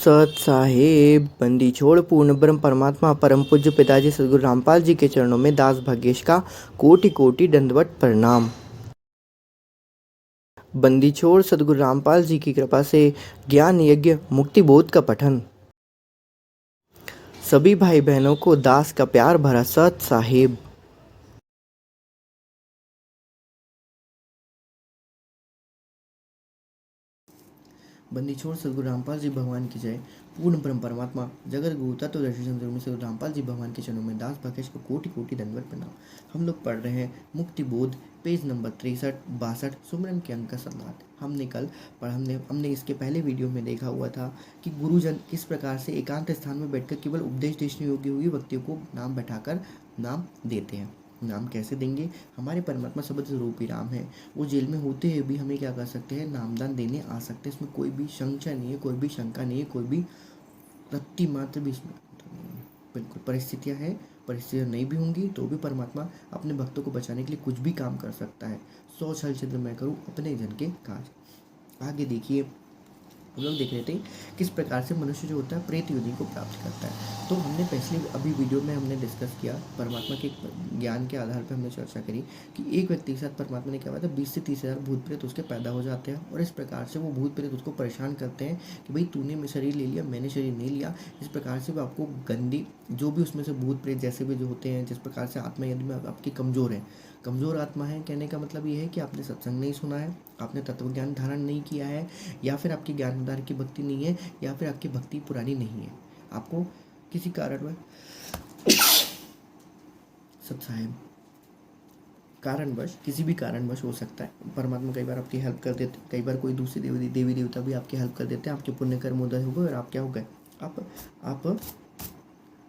सत साहेब बंदी छोड़ पूर्ण ब्रह्म परमात्मा परम पूज्य पिताजी सदगुरु रामपाल जी के चरणों में दास भाग्येश का कोटि कोटि दंडवत प्रणाम। बंदी छोड़ सदगुरु रामपाल जी की कृपा से ज्ञान यज्ञ मुक्ति बोध का पठन। सभी भाई बहनों को दास का प्यार भरा सत साहेब। बंदी छोड़ सदगुरु रामपाल जी भगवान की जय। पूर्ण ब्रह्म परमात्मा जगत गुरु तत्वदर्शी संत सदगुरु रामपाल जी भगवान के चरणों में दास भाग्येश को कोटि कोटि दंडवत प्रणाम। हम लोग पढ़ रहे हैं मुक्ति बोध पेज नंबर 63-62 सुमरन के अंक का सम्राट। हमने इसके पहले वीडियो में देखा हुआ था कि गुरुजन किस प्रकार से एकांत स्थान में बैठकर केवल उपदेश देने योग्य हुए व्यक्तियों को नाम बैठाकर नाम देते हैं। नाम कैसे देंगे? हमारे परमात्मा शब्द रूपी राम है, वो जेल में होते हुए भी हमें क्या कर सकते हैं? नामदान देने आ सकते हैं। इसमें कोई भी संशय नहीं है, कोई भी शंका नहीं है, कोई भी रत्ती मात्र भी इसमें नहीं है। बिल्कुल परिस्थितियाँ नहीं भी होंगी तो भी परमात्मा अपने भक्तों को बचाने के लिए कुछ भी काम कर सकता है। 100 छल छिद्र मैं करूँ अपने जन के काज। आगे देखिए, हम लोग देख रहे थे किस प्रकार से मनुष्य जो होता है प्रेत योनि को प्राप्त करता है। तो हमने पिछले अभी वीडियो में हमने डिस्कस किया, परमात्मा के ज्ञान के आधार पर हमने चर्चा करी कि एक व्यक्ति के साथ परमात्मा ने क्या हुआ था, 20 से 30 हज़ार भूत प्रेत उसके पैदा हो जाते हैं और इस प्रकार से वो भूत प्रेत उसको परेशान करते हैं कि भाई तूने शरीर ले लिया, मैंने शरीर नहीं लिया। इस प्रकार से वो आपको गंदी जो भी उसमें से भूत प्रेत जैसे भी जो होते हैं, जिस प्रकार से आत्मा यदि में आपकी कमज़ोर आत्मा है, कहने का मतलब ये है कि आपने सत्संग नहीं सुना है, आपने तत्व ज्ञान धारण नहीं किया है, या फिर आपकी ज्ञानदार की भक्ति नहीं है, या फिर आपकी भक्ति पुरानी नहीं है। आपको किसी कारण में सत्साहेब कारणवश किसी भी कारणवश हो सकता है। परमात्मा कई बार आपकी हेल्प कर देते, कई बार कोई दूसरे देवी देवता भी आपकी हेल्प कर देते हैं। आपके पुण्य कर्म उदय हो गए और आप क्या हो गए,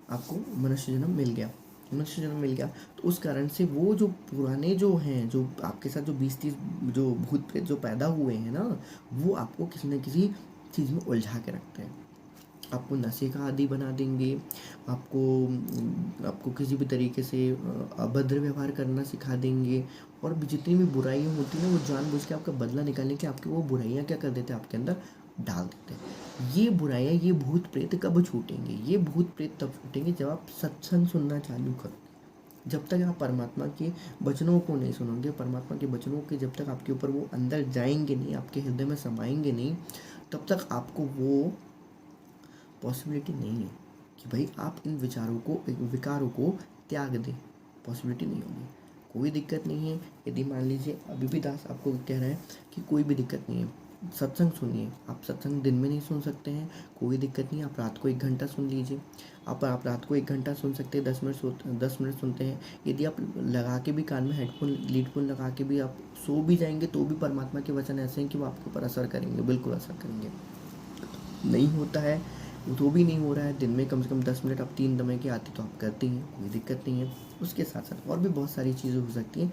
आपको मनुष्य जन्म मिल गया। तो उस कारण से वो जो पुराने जो हैं, जो आपके साथ जो 20-30 जो भूत प्रेत जो पैदा हुए हैं ना, वो आपको किसी न किसी चीज़ में उलझा के रखते हैं। आपको नशे का आदी बना देंगे, आपको किसी भी तरीके से अभद्र व्यवहार करना सिखा देंगे, और भी जितनी भी बुराइयाँ होती हैं ना, वो जानबूझ के आपका बदला निकालने के आपकी वो बुराइयाँ क्या कर देते हैं, आपके अंदर डाल देते हैं। ये बुराइयाँ, ये भूत प्रेत कब छूटेंगे? ये भूत प्रेत तब छूटेंगे जब आप सत्संग सुनना चालू करो। जब तक आप परमात्मा के वचनों को नहीं सुनोगे, परमात्मा के वचनों के जब तक आपके ऊपर वो अंदर जाएंगे नहीं, आपके हृदय में समाएंगे नहीं, तब तक आपको वो पॉसिबिलिटी नहीं है कि भाई आप इन विकारों को त्याग दें। पॉसिबिलिटी नहीं होगी, कोई दिक्कत नहीं है। यदि मान लीजिए अभी भी दास आपको कह रहा है कि कोई भी दिक्कत नहीं है, सत्संग सुनिए। आप सत्संग दिन में नहीं सुन सकते हैं, कोई दिक्कत नहीं, आप रात को 1 घंटा सुन लीजिए। आप रात को 1 घंटा सुन सकते हैं, 10 मिनट सुनते हैं। यदि आप लगा के भी कान में लीडफोन लगा के भी आप सो भी जाएंगे तो भी परमात्मा के वचन ऐसे हैं कि वो आपके ऊपर असर करेंगे, बिल्कुल असर करेंगे। नहीं होता है तो भी नहीं हो रहा है, दिन में कम से कम 10 मिनट आप 3 दमे की आती तो आप करते हैं, कोई दिक्कत नहीं है। उसके साथ साथ और भी बहुत सारी चीज़ें हो सकती हैं।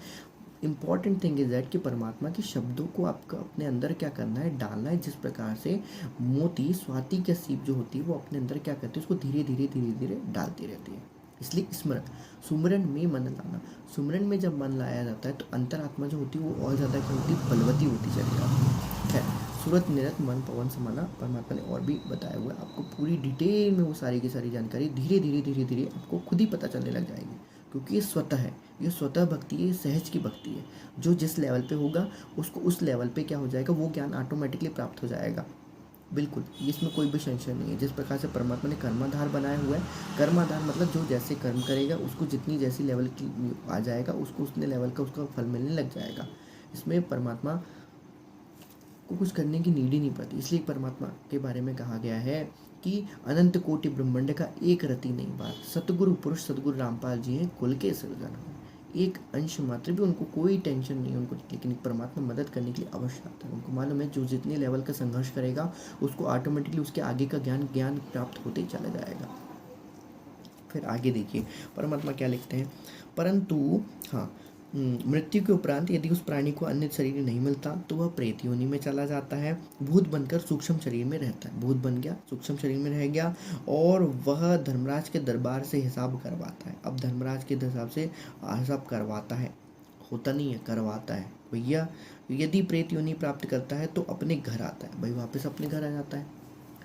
इम्पॉर्टेंट थिंग इज़ दैट कि परमात्मा के शब्दों को आपको अपने अंदर क्या करना है, डालना है। जिस प्रकार से मोती स्वाति के सीप जो होती है वो अपने अंदर क्या करती है, उसको धीरे धीरे डालती रहती है। इसलिए सुमरन में मन लाना। सुमरन में जब मन लाया जाता है तो अंतरात्मा जो होती है वो और ज़्यादा क्या होती है, बलवती होती चली जाती है। सूरत निरत मन पवन समाना, परमात्मा ने और भी बताया हुआ है। आपको पूरी डिटेल में वो सारी की सारी जानकारी धीरे धीरे आपको खुद ही पता चलने लग जाएगी, क्योंकि ये स्वतः है, ये स्वतः भक्ति है, सहज की भक्ति है। जो जिस लेवल पे होगा उसको उस लेवल पे क्या हो जाएगा, वो ज्ञान ऑटोमेटिकली प्राप्त हो जाएगा। बिल्कुल, इसमें कोई भी संशय नहीं है। जिस प्रकार से परमात्मा ने कर्माधार बनाया हुआ है, कर्माधार मतलब जो जैसे कर्म करेगा उसको जितनी जैसी लेवल की आ जाएगा, उसको उतने लेवल का उसका फल मिलने लग जाएगा। इसमें परमात्मा को कुछ करने की नीड ही नहीं पड़ती। इसलिए परमात्मा के बारे में कहा गया है कि अनंत कोटि ब्रह्मांड का एक रति नहीं बार, सतगुरु पुरुष सतगुरु रामपाल जी हैं कुल के सृजन। एक अंश मात्र भी उनको कोई टेंशन नहीं है उनको, लेकिन परमात्मा मदद करने के लिए अवश्य आता है। उनको मालूम है जो जितने लेवल का संघर्ष करेगा उसको ऑटोमेटिकली उसके आगे का ज्ञान प्राप्त होते ही चला जाएगा। फिर आगे देखिए परमात्मा क्या लिखते हैं, परंतु हाँ, मृत्यु के उपरांत यदि उस प्राणी को अन्य शरीर नहीं मिलता तो वह प्रेत योनि में चला जाता है, भूत बनकर सूक्ष्म शरीर में रहता है। भूत बन गया, सूक्ष्म शरीर में रह गया, और वह धर्मराज के दरबार से हिसाब करवाता है। अब धर्मराज के हिसाब से हिसाब करवाता है, होता नहीं है, करवाता है। भैया यदि प्रेत योनि प्राप्त करता है तो अपने घर आता है, भाई वापस अपने घर आ जाता है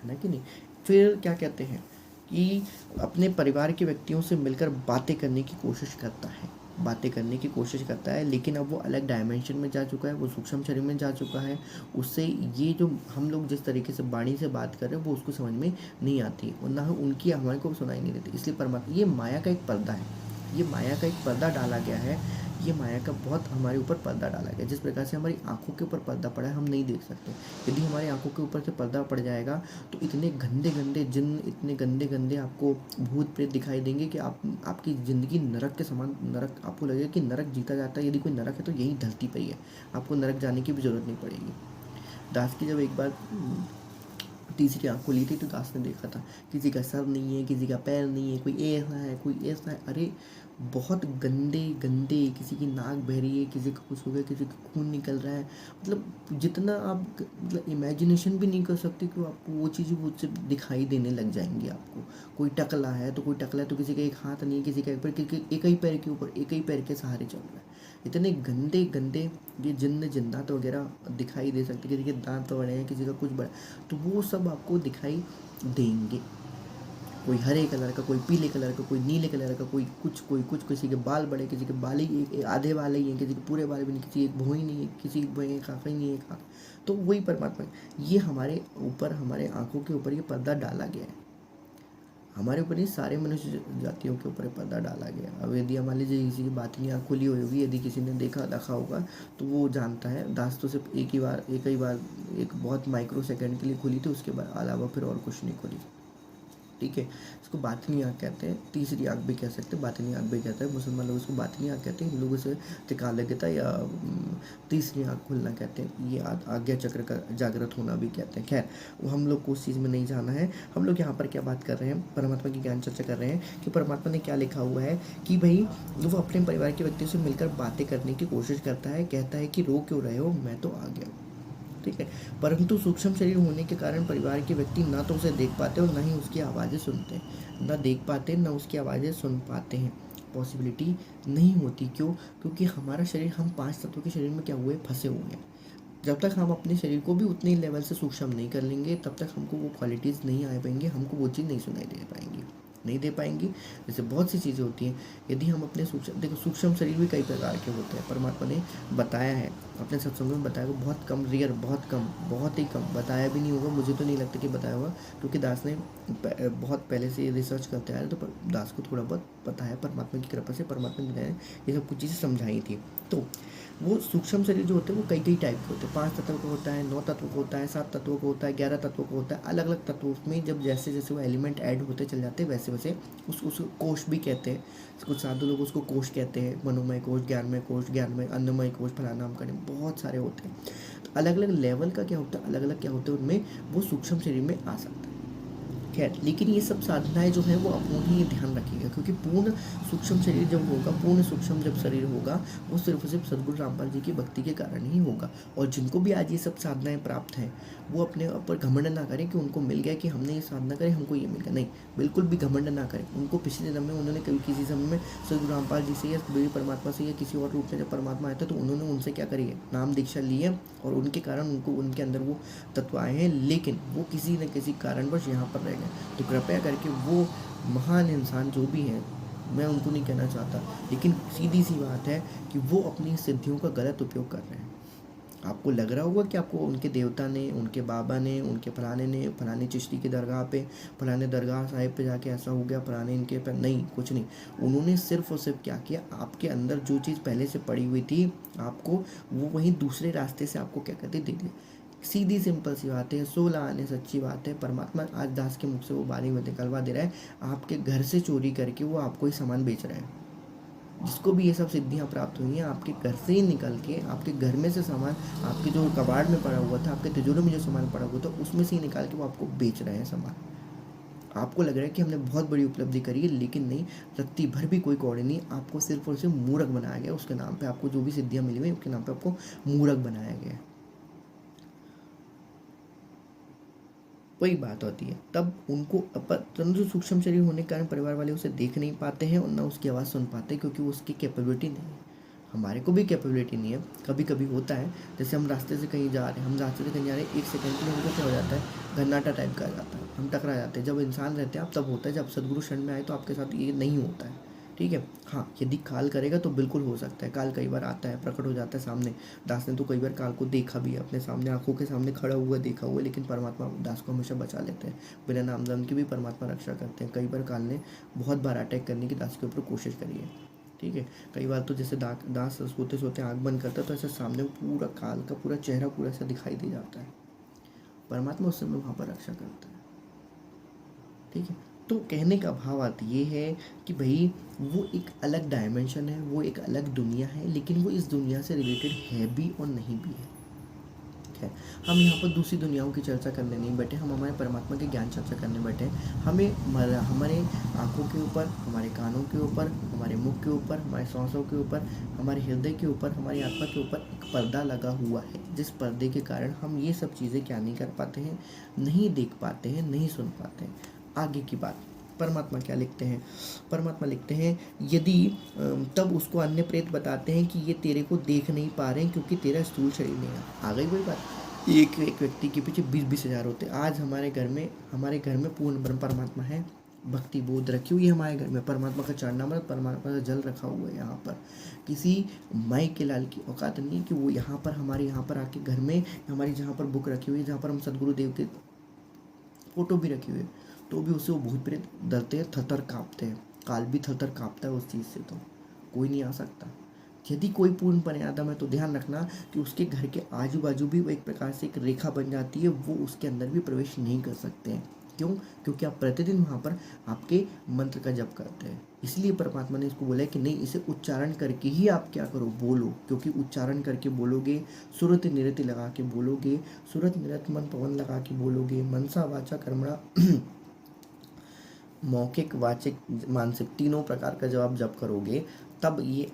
ना कि नहीं। फिर क्या कहते हैं कि अपने परिवार के व्यक्तियों से मिलकर बातें करने की कोशिश करता है, बातें करने की कोशिश करता है, लेकिन अब वो अलग डायमेंशन में जा चुका है, वो सूक्ष्म शरीर में जा चुका है। उससे ये जो हम लोग जिस तरीके से वाणी से बात कर रहे हैं वो उसको समझ में नहीं आती और ना उनकी हमारे को सुनाई नहीं देती। इसलिए परमात्मा, ये माया का एक पर्दा है, ये माया का एक पर्दा डाला गया है, ये माया का बहुत हमारे ऊपर पर्दा डाला गया। जिस प्रकार से हमारी आंखों के ऊपर पर्दा पड़ा है, हम नहीं देख सकते। यदि हमारी आंखों के ऊपर से पर्दा पड़ जाएगा तो इतने गंदे गंदे जिन, इतने गंदे गंदे आपको भूत प्रेत दिखाई देंगे कि आपकी ज़िंदगी नरक के समान, नरक आपको लगेगा कि नरक जीता जाता है। यदि कोई नरक है तो यही धरती पर ही है, आपको नरक जाने की भी ज़रूरत नहीं पड़ेगी। दास की जब एक बार तीसरी आँख खुली थी तो दास ने देखा था किसी का सर नहीं है, किसी का पैर नहीं है, कोई ऐसा है, कोई ऐसा है। अरे बहुत गंदे गंदे, किसी की नाक बह रही है, किसी का कुछ हो गया, किसी का खून निकल रहा है। मतलब जितना आप मतलब इमेजिनेशन भी नहीं कर सकते कि आपको वो चीज़ें वो दिखाई देने लग जाएंगी आपको। कोई टकला है तो किसी का एक हाथ नहीं है, किसी का एक पैर, एक ही पैर के ऊपर एक ही पैर के सहारे चल रहा है। इतने गंदे गंदे ये जिन्नात वगैरह दिखाई दे सकते, किसी के दांत बड़े हैं, किसी का कुछ बड़ा, तो वो सब आपको दिखाई देंगे। कोई हरे कलर का, कोई पीले कलर का, कोई नीले कलर का, कोई कुछ, किसी के बाल बड़े, किसी के बाल ही आधे बाल ही हैं, किसी के पूरे बाल भी नहीं, किसी एक भौं ही नहीं है, किसी की भौं एक आँख ही नहीं है, एक आँख। तो वही परमात्मा, ये हमारे ऊपर, हमारे आँखों के ऊपर ये पर्दा डाला गया है। हमारे ऊपर नहीं, सारे मनुष्य जातियों के ऊपर पर्दा डाला गया। अब यदि मान लीजिए किसी की बात नहीं आँख खुली हुई होगी, यदि किसी ने देखा होगा तो वो जानता है। दास तो सिर्फ एक ही बार एक बहुत माइक्रो सेकंड के लिए खुली थी, उसके बाद अलावा फिर और कुछ नहीं खुली। ठीक है, इसको बातिनी आँख कहते हैं, तीसरी आँख भी कह सकते हैं, बातिनी आँख भी कहते हैं। मुसलमान लोग इसको बातिनी आँख कहते हैं, हिंदू लोग इसे त्रिकालज्ञता या तीसरी आँख खुलना कहते हैं। ये आज्ञा चक्र का जागृत होना भी कहते हैं। खैर, वो हम लोग को उस चीज़ में नहीं जाना है। हम लोग यहाँ पर क्या बात कर रहे हैं, परमात्मा की ज्ञान चर्चा कर रहे हैं कि परमात्मा ने क्या लिखा हुआ है कि भाई वो अपने परिवार के व्यक्तियों से मिलकर बातें करने की कोशिश करता है, कहता है कि रो क्यों रहे हो, मैं तो आ गया। ठीक है, परंतु सूक्ष्म शरीर होने के कारण परिवार के व्यक्ति ना तो उसे देख पाते और ना ही उसकी आवाज़ें सुनते हैं, ना देख पाते ना उसकी आवाज़ें सुन पाते हैं। पॉसिबिलिटी नहीं होती। क्यों? क्योंकि हमारा शरीर, हम 5 तत्वों के शरीर में क्या हुए, फंसे हुए हैं। जब तक हम अपने शरीर को भी उतने लेवल से सूक्ष्म नहीं कर लेंगे, तब तक हमको वो क्वालिटीज़ नहीं आ पाएंगी, हमको वो चीज़ नहीं सुनाई दे पाएंगी। जैसे बहुत सी चीज़ें होती हैं, यदि हम अपने सूक्ष्म शरीर भी कई प्रकार के होते हैं। परमात्मा ने बताया है, अपने सत्संग में बताया, वो बहुत कम, रेयर, बहुत ही कम बताया भी नहीं होगा। मुझे तो नहीं लगता कि बताया होगा, क्योंकि दास ने बहुत पहले से रिसर्च करते आया, तो दास को थोड़ा बहुत पता है। परमात्मा की कृपा से परमात्मा ने ये सब कुछ चीज़ें समझाई थी। तो वो सूक्ष्म शरीर जो होते हैं वो कई टाइप के होते हैं। 5 तत्वों का होता है, 9 तत्वों का होता है, 7 तत्वों का होता है, 11 तत्वों का होता है। अलग अलग तत्वों में जब जैसे जैसे वो एलिमेंट ऐड होते चले जाते हैं, वैसे वैसे उस कोश भी कहते हैं। कुछ साधु लोग उसको कोश कहते हैं, मनोमय कोश, ज्ञानमय, अन्नमय कोश, फलाना नाम करें, बहुत सारे होते हैं। तो अलग अलग लेवल का क्या होता है, अलग अलग क्या होता है, उनमें वो सूक्ष्म शरीर में आ सकता है। खैर, लेकिन ये सब साधनाएं जो है वो अपनों ही ध्यान रखिएगा, क्योंकि पूर्ण सूक्ष्म शरीर जब होगा, पूर्ण सूक्ष्म जब शरीर होगा, वो सिर्फ और सिर्फ सद्गुरु रामपाल जी की भक्ति के कारण ही होगा। और जिनको भी आज ये सब साधनाएं प्राप्त हैं, वो अपने ऊपर घमंड ना करें कि उनको मिल गया, कि हमने ये साधना करी हमको ये मिल गया। नहीं, बिल्कुल भी घमंड ना करें। उनको पिछले जन्म में उन्होंने कभी किसी समय में सद्गुरु रामपाल जी से या देवी परमात्मा से या किसी और रूप में जब परमात्मा आए थे, तो उन्होंने उनसे क्या करी है, नाम दीक्षा ली है, और उनके कारण उनको, उनके अंदर वो तत्व आए हैं। लेकिन वो किसी न किसी कारणवश यहाँ पर रह गए। तो कृपया करके वो महान इंसान जो भी हैं, मैं उनको नहीं कहना चाहता, लेकिन सीधी सी बात है कि वो अपनी सिद्धियों का गलत उपयोग कर रहे हैं। आपको लग रहा होगा कि आपको उनके देवता ने, उनके बाबा ने, उनके फलाने चिश्ती की दरगाह पे, फलाने दरगाह साहिब पे जाके ऐसा हो गया, फलाने इनके पे, नहीं, कुछ नहीं। उन्होंने सिर्फ और सिर्फ क्या किया, आपके अंदर जो चीज़ पहले से पड़ी हुई थी, आपको वो वहीं दूसरे रास्ते से आपको क्या कहते दे दिया। सीधी सिंपल सी बात है, 16 आने सच्ची बात है। परमात्मा आज दास के मुख से वो बानी में निकलवा दे रहा है। आपके घर से चोरी करके वो आपको ही सामान बेच रहा है। जिसको भी ये सब सिद्धियां प्राप्त हुई हैं, आपके घर से ही निकल के, आपके घर में से सामान, आपके जो कबाड़ में पड़ा हुआ था, आपके तिजोरी में जो सामान पड़ा हुआ था, उसमें से ही निकाल के वो आपको बेच रहे हैं सामान। आपको लग रहा है कि हमने बहुत बड़ी उपलब्धि करी है, लेकिन नहीं, रत्ती भर भी कोई कौड़ी नहीं। आपको सिर्फ और सिर्फ मूर्ख बनाया गया। उसके नाम पे आपको जो भी सिद्धियां मिली हुई, उसके नाम पे आपको मूर्ख बनाया गया। वही बात होती है। तब उनको परंतु सूक्ष्म शरीर होने के कारण परिवार वाले उसे देख नहीं पाते हैं और ना उसकी आवाज़ सुन पाते, क्योंकि उसकी कैपेबिलिटी नहीं है। हमारे को भी कैपेबिलिटी नहीं है। कभी कभी होता है, जैसे हम रास्ते से कहीं जा रहे हैं, एक सेकंड के लिए हमको क्या हो जाता है, घन्नाटा टाइप का आ जाता है, हम टकरा जाते हैं। जब इंसान रहते हैं आप तब होता है, जब सदगुरु शरण में आए तो आपके साथ ये नहीं होता है। ठीक है, हाँ यदि काल करेगा तो बिल्कुल हो सकता है। काल कई बार आता है, प्रकट हो जाता है सामने। दास ने तो कई बार काल को देखा भी है, अपने सामने आंखों के सामने खड़ा हुआ देखा हुआ है, लेकिन परमात्मा दास को हमेशा बचा लेते हैं। बिना नाम दाम की भी परमात्मा रक्षा करते हैं। कई बार काल ने बहुत बार अटैक करने की दास के ऊपर कोशिश करी है। ठीक है, कई बार तो जैसे दास सोते सोते आँख बंद करता है तो ऐसे सामने पूरा काल का पूरा चेहरा पूरा ऐसा दिखाई दे जाता है। परमात्मा उस समय वहाँ पर रक्षा करता है। ठीक है, तो कहने का भाव अर्थ ये है कि भाई वो एक अलग डायमेंशन है, वो एक अलग दुनिया है, लेकिन वो इस दुनिया से रिलेटेड है भी और नहीं भी है। है, हम यहाँ पर दूसरी दुनियाओं की चर्चा करने नहीं बैठे, हम हमारे परमात्मा के ज्ञान चर्चा करने बैठे हैं। हमें हमारे आँखों के ऊपर, हमारे कानों के ऊपर, हमारे मुख के ऊपर, हमारे सांसों के ऊपर, हमारे हृदय के ऊपर, हमारी आत्मा के ऊपर एक पर्दा लगा हुआ है, जिस पर्दे के कारण हम ये सब चीज़ें क्या नहीं कर पाते हैं, नहीं देख पाते हैं, नहीं सुन पाते हैं। आगे की बात, परमात्मा क्या लिखते हैं? परमात्मा लिखते हैं, यदि तब उसको अन्य प्रेत बताते हैं कि ये तेरे को देख नहीं पा रहे हैं क्योंकि तेरा स्थूल शरीर नहीं है। आ गई वही बात, एक एक व्यक्ति के पीछे 20-20 हज़ार होते हैं। आज हमारे घर में पूर्ण ब्रह्म परमात्मा है, भक्ति बोध रखी हुई है हमारे घर में, परमात्मा का चरणामृत, परमात्मा का जल रखा हुआ है। यहाँ पर किसी माई के लाल की औकात नहीं है कि वो यहाँ पर हमारे यहाँ पर आके घर में, हमारी जहाँ पर बुक रखी हुई है, जहाँ पर हम सदगुरु देव के फोटो भी रखी हुई है, तो भी उससे वो भूत प्रेत डरते हैं, थरथर काँपते हैं। काल भी थरथर काँपता है उस चीज़ से, तो कोई नहीं आ सकता। यदि कोई पूर्ण परिणाम है तो ध्यान रखना कि उसके घर के आजू बाजू भी वो एक प्रकार से एक रेखा बन जाती है, वो उसके अंदर भी प्रवेश नहीं कर सकते हैं। क्यों? क्योंकि आप प्रतिदिन वहाँ पर आपके मंत्र का जप करते हैं। इसलिए परमात्मा ने इसको बोला है कि नहीं, इसे उच्चारण करके ही आप क्या करो, बोलो। क्योंकि उच्चारण करके बोलोगे, सुरत निरति लगा के बोलोगे, सुरत निरत मन पवन लगा के बोलोगे, मनसा वाचा कर्मणा मौखिक वाचिक मानसिक तीनों प्रकार का जब आप जप करोगे, तब ये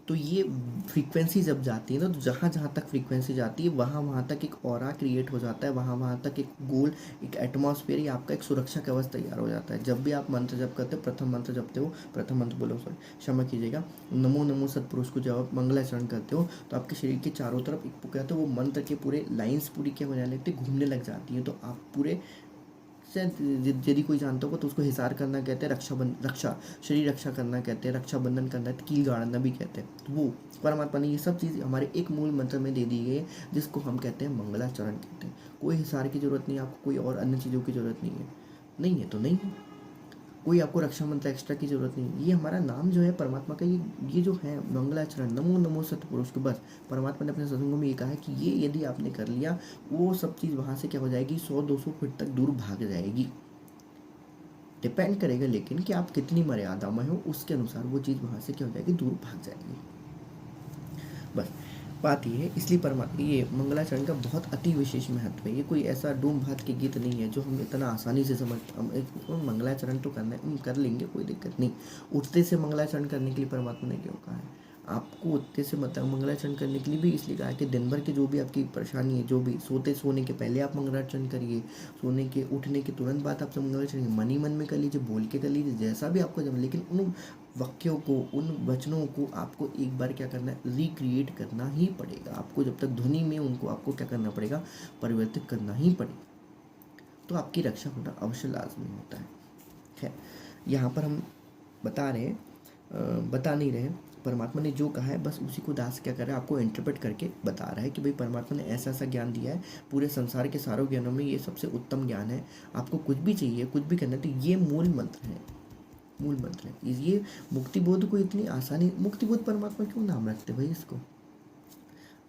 तो ये फ्रीक्वेंसी जब जाती है ना, तो जहाँ जहाँ तक फ्रीक्वेंसी जाती है वहाँ वहाँ तक एक ऑरा क्रिएट हो जाता है, वहाँ वहाँ तक एक गोल, एक एटमॉस्फेयर, या आपका एक सुरक्षा कवच तैयार हो जाता है। जब भी आप मंत्र जप करते हो, प्रथम मंत्र जपते हो, प्रथम मंत्र बोलो, सॉरी क्षमा कीजिएगा, नमो नमो सतपुरुष को जब आप मंगलाचरण करते हो तो आपके शरीर के चारों तरफ एक क्या, तो वो मंत्र के पूरे लाइन्स पूरी क्या हो जाने लगती है, घूमने लग जाती है। तो आप पूरे शायद यदि कोई जानता होगा तो उसको हिसार करना कहते हैं, रक्षा शरीर रक्षा करना कहते हैं, रक्षाबंधन करना, कील गाड़ना भी कहते हैं। तो वो परमात्मा ने ये सब चीज़ हमारे एक मूल मंत्र में दे दी गई है, जिसको हम कहते हैं मंगलाचरण कहते हैं। कोई हिसार की जरूरत नहीं है आपको, कोई और अन्य चीज़ों की जरूरत नहीं है, नहीं है तो नहीं है। कोई आपको रक्षा मंत्र एक्स्ट्रा की जरूरत नहीं है। ये हमारा नाम जो है परमात्मा का, ये जो है मंगलाचरण, नमो नमो सतपुरुष को, बस परमात्मा ने अपने सत्संगों में ये कहा है कि ये यदि आपने कर लिया, वो सब चीज़ वहाँ से क्या हो जाएगी, 100-200 फीट तक दूर भाग जाएगी। डिपेंड करेगा लेकिन कि आप कितनी मर्यादा में हो, उसके अनुसार वो चीज़ वहाँ से क्या हो जाएगी, दूर भाग जाएगी। बस बात ये है। इसलिए परमात्मा ये मंगलाचरण का बहुत अति विशेष महत्व है। ये कोई ऐसा डूम भात के गीत नहीं है जो हम इतना आसानी से समझ, हम मंगलाचरण तो करना है, कर लेंगे, कोई दिक्कत नहीं। उठते से मंगलाचरण करने के लिए परमात्मा ने क्यों कहा है आपको? उठते से मतलब मंगलाचरण करने के लिए भी इसलिए कहा है कि दिन भर की जो भी आपकी परेशानी है, जो भी सोने के पहले आप मंगलाचरण करिए, सोने के उठने के तुरंत बाद आप मंगलाचरण मन ही मन में कर लीजिए, बोल के कर लीजिए, जैसा भी आपको जम, लेकिन उन वाक्यों को, उन वचनों को आपको एक बार क्या करना है, रिक्रिएट करना ही पड़ेगा। आपको जब तक ध्वनि में उनको आपको क्या करना पड़ेगा, परिवर्तित करना ही पड़ेगा। तो आपकी रक्षा होना अवश्य लाजमी होता है। यहाँ पर हम बता नहीं रहे, परमात्मा ने जो कहा है बस उसी को दास क्या कर रहा है, आपको इंटरप्रेट करके बता रहा है कि भाई परमात्मा ने ऐसा ऐसा ज्ञान दिया है, पूरे संसार के सारों ज्ञानों में ये सबसे उत्तम ज्ञान है। आपको कुछ भी चाहिए, कुछ भी करना है तो ये मूल मंत्र है। ये मुक्ति बोध को इतनी आसानी, मुक्ति बोध परमात्मा क्यों नाम रखते भाई? इसको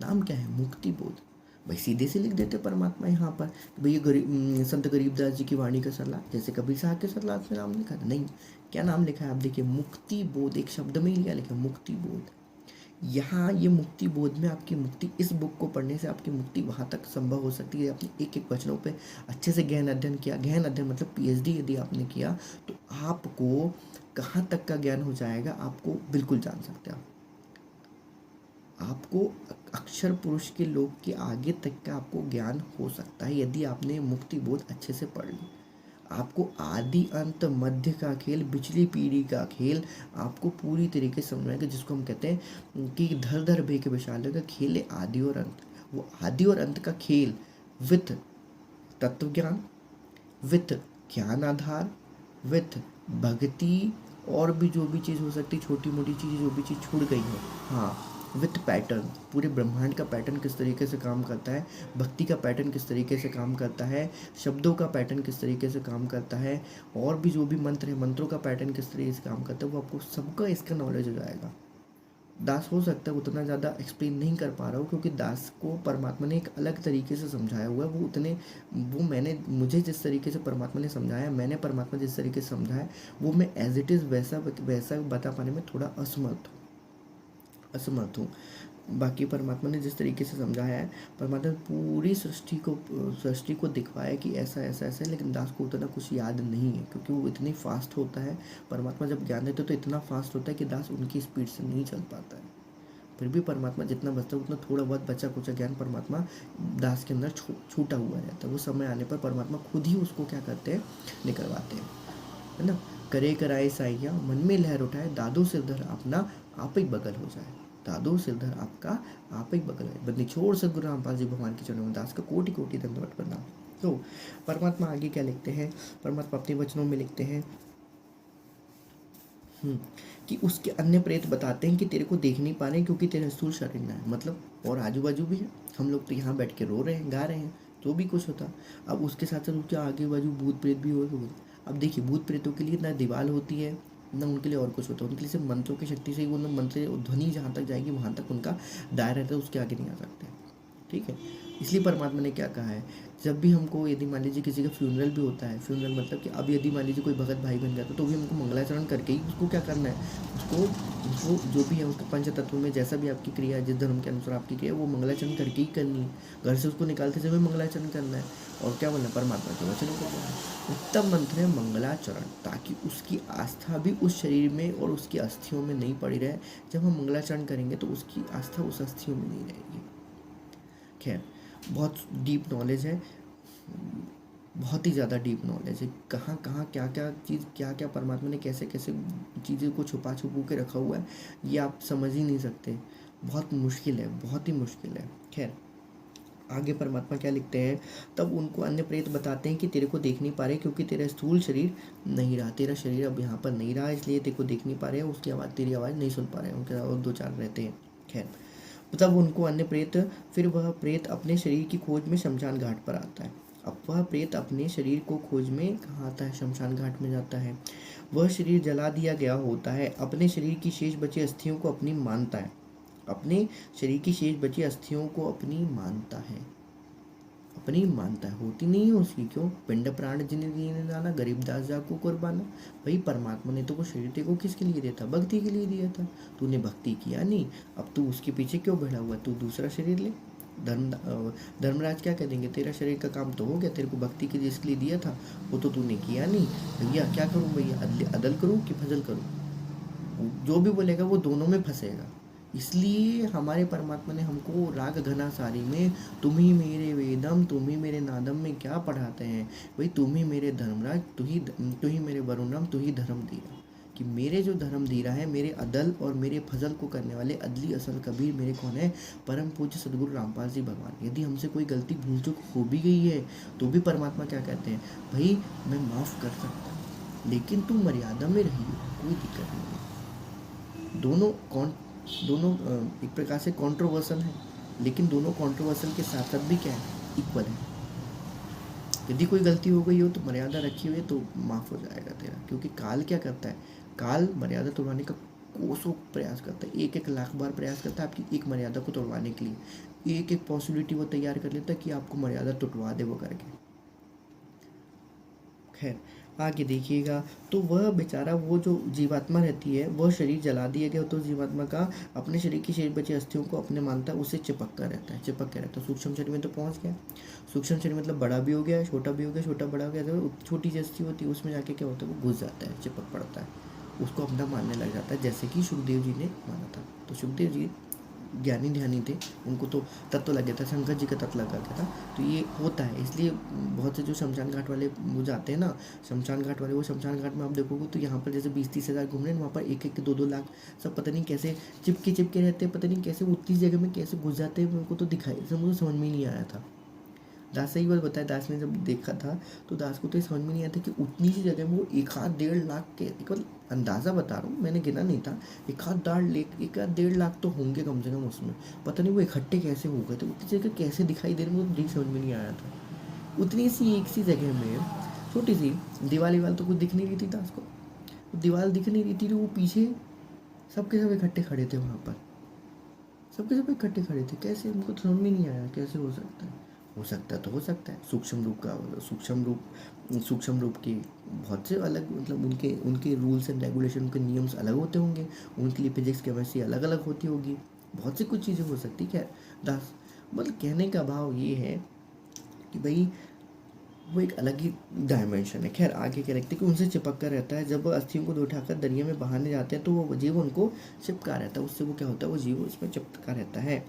नाम क्या है, मुक्ति बोध? भाई सीधे से लिख देते परमात्मा यहाँ पर, भैया संत गरीबदास जी की वाणी का सरलाद, जैसे कबीर साहब के सरलाद में नाम लिखा था, नहीं, क्या नाम लिखा है आप देखिए, मुक्ति बोध, एक शब्द में ही क्या लिखा, मुक्ति बोध। यहाँ ये मुक्ति बोध में आपकी मुक्ति, इस बुक को पढ़ने से आपकी मुक्ति वहाँ तक संभव हो सकती है। आपने एक एक वचनों पे अच्छे से गहन अध्ययन किया, गहन अध्ययन मतलब PhD यदि आपने किया, तो आपको कहाँ तक का ज्ञान हो जाएगा आपको बिल्कुल जान सकते हैं। आपको अक्षर पुरुष के लोग के आगे तक का आपको ज्ञान हो सकता है यदि आपने मुक्ति बोध अच्छे से पढ़ ली। आपको आदि अंत मध्य का खेल, पिछली पीढ़ी का खेल आपको पूरी तरीके से समझाएगा, जिसको हम कहते हैं कि धर धर बेके विशाल का खेल है आदि और अंत। वो आदि और अंत का खेल विथ तत्व ज्ञान, विथ ज्ञान आधार, विथ भक्ति, और भी जो भी चीज़ हो सकती है, छोटी मोटी चीज़ जो भी चीज़ छूट गई हो, हाँ, विथ पैटर्न, पूरे ब्रह्मांड का पैटर्न किस तरीके से काम करता है, भक्ति का पैटर्न किस तरीके से काम करता है, शब्दों का पैटर्न किस तरीके से काम करता है, और भी जो भी मंत्र है, मंत्रों का पैटर्न किस तरीके से काम करता है, वो आपको सबका इसका नॉलेज हो जाएगा। दास हो सकता है उतना ज़्यादा एक्सप्लेन नहीं कर पा रहा हूँ, क्योंकि दास को परमात्मा ने एक अलग तरीके से समझाया हुआ है। मैंने मुझे जिस तरीके से परमात्मा ने समझाया, मैंने परमात्मा जिस तरीके से समझाया, वो मैं एज इट इज़ वैसा वैसा बता पाने में थोड़ा असमर्थ हूँ। बाकी परमात्मा ने जिस तरीके से समझाया है, परमात्मा ने पूरी सृष्टि को दिखवाया कि ऐसा ऐसा ऐसा है, लेकिन दास को उतना कुछ याद नहीं है, क्योंकि वो इतनी फास्ट होता है। परमात्मा जब ज्ञान देते तो इतना फास्ट होता है कि दास उनकी स्पीड से नहीं चल पाता है। फिर भी परमात्मा जितना बचता है उतना थोड़ा बहुत बचा कुचा ज्ञान परमात्मा दास के अंदर छूटा हुआ रहता है। वो समय आने पर परमात्मा खुद ही उसको क्या करते हैं, निकलवाते हैं, है ना। करे कराए साइया मन में लहर उठाए, दादो सिरधर अपना आप ही बगल हो जाए, दादो सिरधर आपका आप ही बगल है। बंदी छोड़ सदगुरु रामपाल जी भगवान के चरणों में दास का कोटि कोटि दंडवत प्रणाम। तो परमात्मा आगे क्या लिखते हैं, परमात्मा अपने वचनों में लिखते हैं कि उसके अन्य प्रेत बताते हैं कि तेरे को देख नहीं पा रहे क्योंकि तेरा स्थूल शरीर में है, मतलब और आजू बाजू भी है। हम लोग तो यहाँ बैठ के रो रहे हैं, गा रहे हैं, जो भी कुछ होता। अब उसके साथ साथ उसके आगे बाजू भूत प्रेत भी हो। अब देखिए, भूत प्रेतों के लिए ना दीवार होती है, ना उनके लिए और कुछ होता है। उनके लिए सिर्फ मंत्रों की शक्ति से ही वो मंत्र ध्वनि जहाँ तक जाएगी वहाँ तक उनका दायरा रहता है, उसके आगे नहीं आ सकते। ठीक है, इसलिए परमात्मा ने क्या कहा है, जब भी हमको, यदि मान लीजिए किसी का फ्यूनरल भी होता है, फ्यूनरल मतलब कि अब यदि मान लीजिए कोई भगत भाई बन जाता तो भी हमको मंगलाचरण करके ही उसको क्या करना है, उसको जो भी है उसके पंच तत्व में जैसा भी आपकी क्रिया है, जिस धर्म के अनुसार आपकी क्रिया है, वो मंगलाचरण करके ही करनी है। घर से उसको निकालते समय मंगलाचरण करना है, और क्या बोलना है, परमात्मा के वचनों को बोलना है। उत्तम मंत्र है मंगलाचरण, ताकि उसकी आस्था भी उस शरीर में और उसकी अस्थियों में नहीं पड़ी रहे। जब हम मंगलाचरण करेंगे तो उसकी आस्था उस अस्थियों में नहीं रहेगी। खैर, बहुत डीप नॉलेज है, बहुत ही ज़्यादा डीप नॉलेज है। कहाँ कहाँ क्या क्या चीज़, क्या क्या परमात्मा ने कैसे कैसे चीज़ों को छुपा के रखा हुआ है, ये आप समझ ही नहीं सकते। बहुत मुश्किल है, बहुत ही मुश्किल है। खैर, आगे परमात्मा क्या लिखते हैं, तब उनको अन्य प्रेत बताते हैं कि तेरे को देख नहीं पा रहे क्योंकि तेरा स्थूल शरीर नहीं रहा, तेरा शरीर अब यहाँ पर नहीं रहा, इसलिए तेरे को देख नहीं पा रहे, उसकी आवाज़, तेरी आवाज़ नहीं सुन पा रहे। उनके और दो चार रहते हैं। खैर, तब उनको अन्य प्रेत, फिर वह प्रेत अपने शरीर की खोज में शमशान घाट पर आता है। अब वह प्रेत अपने शरीर को खोज में कहाँ आता है, शमशान घाट में जाता है। वह शरीर जला दिया गया होता है, अपने शरीर की शेष बची अस्थियों को अपनी मानता है, अपने शरीर की शेष बची अस्थियों को अपनी मानता है, अपनी मानता है, होती नहीं है उसकी। क्यों, पिंड प्राण जिन्हें दिए जाना, गरीबदास जा को कुर्बाना। भाई परमात्मा ने तो वो शरीर तेरे को किसके लिए दिया था, भक्ति के लिए दिया था। तूने भक्ति किया नहीं, अब तू उसके पीछे क्यों बढ़ा हुआ, तू दूसरा शरीर ले। धर्मराज क्या कहेंगे, तेरा शरीर का काम तो हो गया, तेरे को भक्ति के जिसके लिए दिया था वो तो तूने किया नहीं। भैया क्या करूँ, भैया अदल करूँ कि फजल करूँ, जो भी बोलेगा वो दोनों में फंसेगा। इसलिए हमारे परमात्मा ने हमको राग घना सारी में तुम ही मेरे वेदम तुम ही मेरे नादम में क्या पढ़ाते हैं, भाई तुम ही मेरे धर्मराज, तू ही मेरे वरुणम, तू ही धर्म धीरा। कि मेरे जो धर्म धीरा है, मेरे अदल और मेरे फजल को करने वाले अदली असल कबीर मेरे कौन है, परम पूज्य सदगुरु रामपाल जी भगवान। यदि हमसे कोई गलती भूल चूक हो भी गई है तो भी परमात्मा क्या कहते हैं, भाई मैं माफ़ कर सकता हूँ, लेकिन तू मर्यादा में रहिए, कोई दिक्कत नहीं है। दोनों एक प्रकार से कंट्रोवर्सल है, लेकिन दोनों कंट्रोवर्सल के साथ साथ भी क्या है, इक्वल है। यदि कोई गलती हो गई हो तो मर्यादा रखी हुई है तो माफ़ हो जाएगा तेरा, क्योंकि काल क्या करता है, काल मर्यादा तोड़वाने का कोसों प्रयास करता है, एक एक लाख बार प्रयास करता है आपकी एक मर्यादा को तोड़वाने के लिए। एक एक पॉसिबिलिटी वो तैयार कर लेता है कि आपको मर्यादा तोड़वा दे वो करके। खैर, आगे देखिएगा, तो वह बेचारा, वो जो जीवात्मा रहती है, वह शरीर जला दिया गया तो जीवात्मा का अपने शरीर की शेष बची अस्थियों को अपने मानता है, उसे चिपक कर रहता है, चिपक के रहता है। सूक्ष्म शरीर में तो पहुंच गया, सूक्ष्म शरीर मतलब बड़ा भी हो गया, छोटा भी हो गया, छोटा बड़ा हो गया, तो छोटी सी अस्थि होती है उसमें जाके क्या होता है, वो घुस जाता है, चिपक पड़ता है, उसको अपना मानने लग जाता है, जैसे कि सुखदेव जी ने माना था। तो सुखदेव जी ज्ञानी ध्यानी थे, उनको तो तत्व लग गया था, शंकर जी का तत्व लग गया था। तो ये होता है, इसलिए बहुत से जो शमशान घाट वाले वो जाते हैं ना, शमशान घाट वाले, वो शमशान घाट में आप देखोगे तो यहाँ पर जैसे 20-30 हज़ार घूम रहे हैं, वहाँ पर एक एक 2-2 लाख सब पता नहीं कैसे चिपके रहते हैं, पता नहीं कैसे उतनी जगह में कैसे घुस जाते हैं, मेरे को तो दिखाई, मुझे समझ में ही नहीं आया था। दास सही बात बताया। दास ने जब देखा था तो दास को तो ये समझ में नहीं आया था कि उतनी सी जगह में वो 1.5 लाख के, केवल अंदाज़ा बता रहा हूँ, मैंने गिना नहीं था, 1.5 लाख तो होंगे कम से कम उसमें। पता नहीं वो इकट्ठे कैसे हो गए थे, उतनी जगह कैसे दिखाई दे रही, मुझे नहीं समझ में नहीं आया था। उतनी सी एक सी जगह में छोटी सी दीवार तो कुछ दिख नहीं रही थी दास को, दीवार दिख नहीं रही थी तो वो पीछे सबके सब इकट्ठे खड़े थे वहाँ पर, सबके सब इकट्ठे खड़े थे। कैसे, हमको तो समझ में नहीं आया कैसे हो सकता है। हो सकता है तो हो सकता है, सूक्ष्म रूप के बहुत से अलग, मतलब उनके उनके रूल्स एंड रेगुलेशन, उनके नियम्स अलग होते होंगे, उनके लिए फिजिक्स केमिस्ट्री अलग अलग होती होगी, बहुत सी कुछ चीज़ें हो सकती। क्या दास, मतलब कहने का भाव ये है कि भाई वो एक अलग ही डायमेंशन है। खैर आगे क्या रखते हैं कि उनसे चिपक कर रहता है। जब अस्थियों को उठाकर दरिया में बहाने जाते हैं तो वो जीव उनको चिपका रहता है, उससे वो क्या होता है, वो जीव उसमें चिपका रहता है।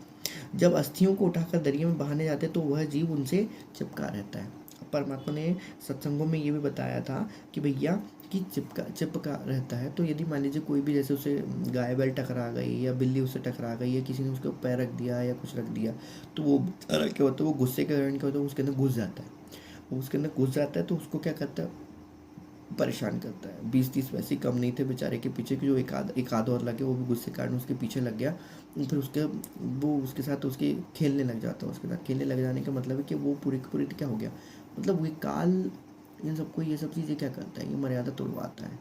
जब अस्थियों को उठाकर दरिया में बहाने जाते हैं तो वह जीव उनसे चिपका रहता है। परमात्मा ने सत्संगों में ये भी बताया था कि भैया कि चिपका रहता है। तो यदि मान लीजिए कोई भी, जैसे उसे गाय बैल टकरा गई या बिल्ली उससे टकरा गई या किसी ने उसके पैर रख दिया या कुछ रख दिया, तो वो क्या होता है, वो गुस्से के कारण क्या होता है, उसके अंदर घुस जाता है। उसके अंदर घुस जाता है तो उसको क्या करता है, परेशान करता है। 20-30 वैसे ही कम नहीं थे बेचारे के पीछे कि जो एक आध और लगे, वो भी गुस्से के कारण उसके पीछे लग गया। फिर वो उसके साथ उसके खेलने लग जाता है। उसके साथ खेलने लग जाने का मतलब है कि वो पूरी पूरी क्या हो गया, मतलब ये काल इन सबको ये सब चीज़ें क्या करता है, ये मर्यादा तोड़वाता है।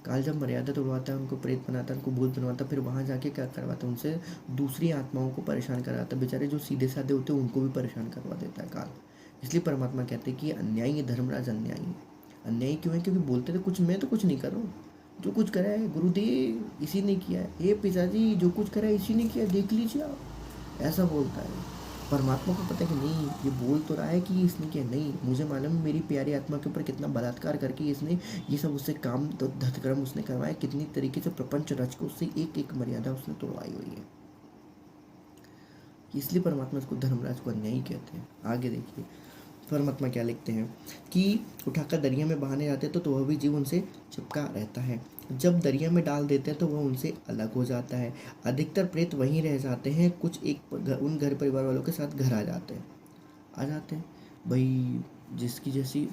काल जब मर्यादा तोड़वाता है, उनको प्रेत बनाता है, उनको भूत बनवाता है, फिर वहाँ जाके क्या करवाता है, उनसे दूसरी आत्माओं को परेशान कराता है। बेचारे जो सीधे साधे होते हैं उनको भी परेशान करवा देता है काल। इसलिए परमात्मा कहते हैं कि अन्यायी है धर्मराज, अन्यायी। अन्यायी क्यों है, क्योंकि बोलते थे कुछ, मैं तो कुछ नहीं कर रहा हूँ, जो कुछ करा है गुरुदेव इसी ने किया है, हे पिताजी जो कुछ करा है इसी ने किया, देख लीजिए आप, ऐसा बोलता है। परमात्मा को पता है कि नहीं, ये बोल तो रहा है कि इसने किया, नहीं मुझे मालूम है मेरी प्यारी आत्मा के ऊपर कितना बलात्कार करके इसने ये सब उससे काम तो धतक्रम उसने करवाया, कितनी तरीके से प्रपंच रच के उससे एक एक मर्यादा उसने तोड़वाई हुई है। इसलिए परमात्मा इसको धर्मराज को अन्यायी कहते हैं। आगे देखिए परमात्मा क्या लिखते हैं कि उठाकर दरिया में बहाने जाते हैं तो वह भी जीव उनसे चिपका रहता है। जब दरिया में डाल देते हैं तो वह उनसे अलग हो जाता है। अधिकतर प्रेत वहीं रह जाते हैं, कुछ उन घर परिवार वालों के साथ घर आ जाते हैं भाई। जिसकी जैसी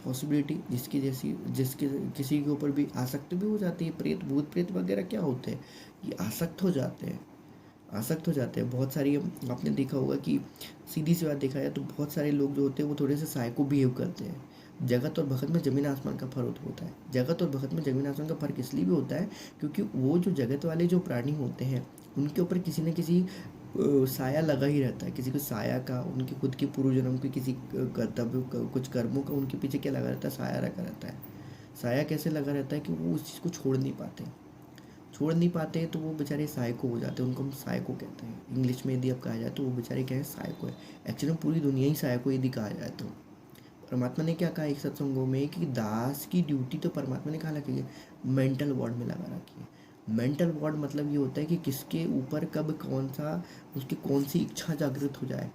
पॉसिबिलिटी, जिसके किसी के ऊपर भी आसक्त भी हो जाती है। प्रेत भूत प्रेत वगैरह क्या होते हैं, ये आसक्त हो जाते हैं। बहुत सारी आपने देखा होगा कि सीधी सी बात देखा जाए तो बहुत सारे लोग जो होते हैं वो थोड़े से साइको बिहेव करते हैं। जगत और भगत में ज़मीन आसमान का फ़र्क होता है। जगत और भगत में ज़मीन आसमान का फ़र्क इसलिए भी होता है क्योंकि वो जो जगत वाले जो प्राणी होते हैं उनके ऊपर किसी न किसी साया लगा ही रहता है। किसी को साया का, उनके खुद के पूर्व जन्म के किसी कर्तव्य का, कुछ कर्मों का उनके पीछे क्या लगा रहता है, साया लगा रहता है। साया कैसे लगा रहता है कि वो उस चीज़ को छोड़ नहीं पाते तो वो बेचारे साइको हो जाते हैं। उनको हम साइको कहते हैं इंग्लिश में, यदि अब कहा जाए तो वो बेचारे क्या है, साइको है। एक्चुअली पूरी दुनिया ही साइको यदि कहा जाए तो। परमात्मा ने क्या कहा एक सत्संगों में कि दास की ड्यूटी तो परमात्मा ने कहा रखी है, मेंटल वार्ड में लगा रखी है। मेंटल वार्ड मतलब ये होता है कि किसके ऊपर कब उसकी कौन सी इच्छा जागृत हो जाए,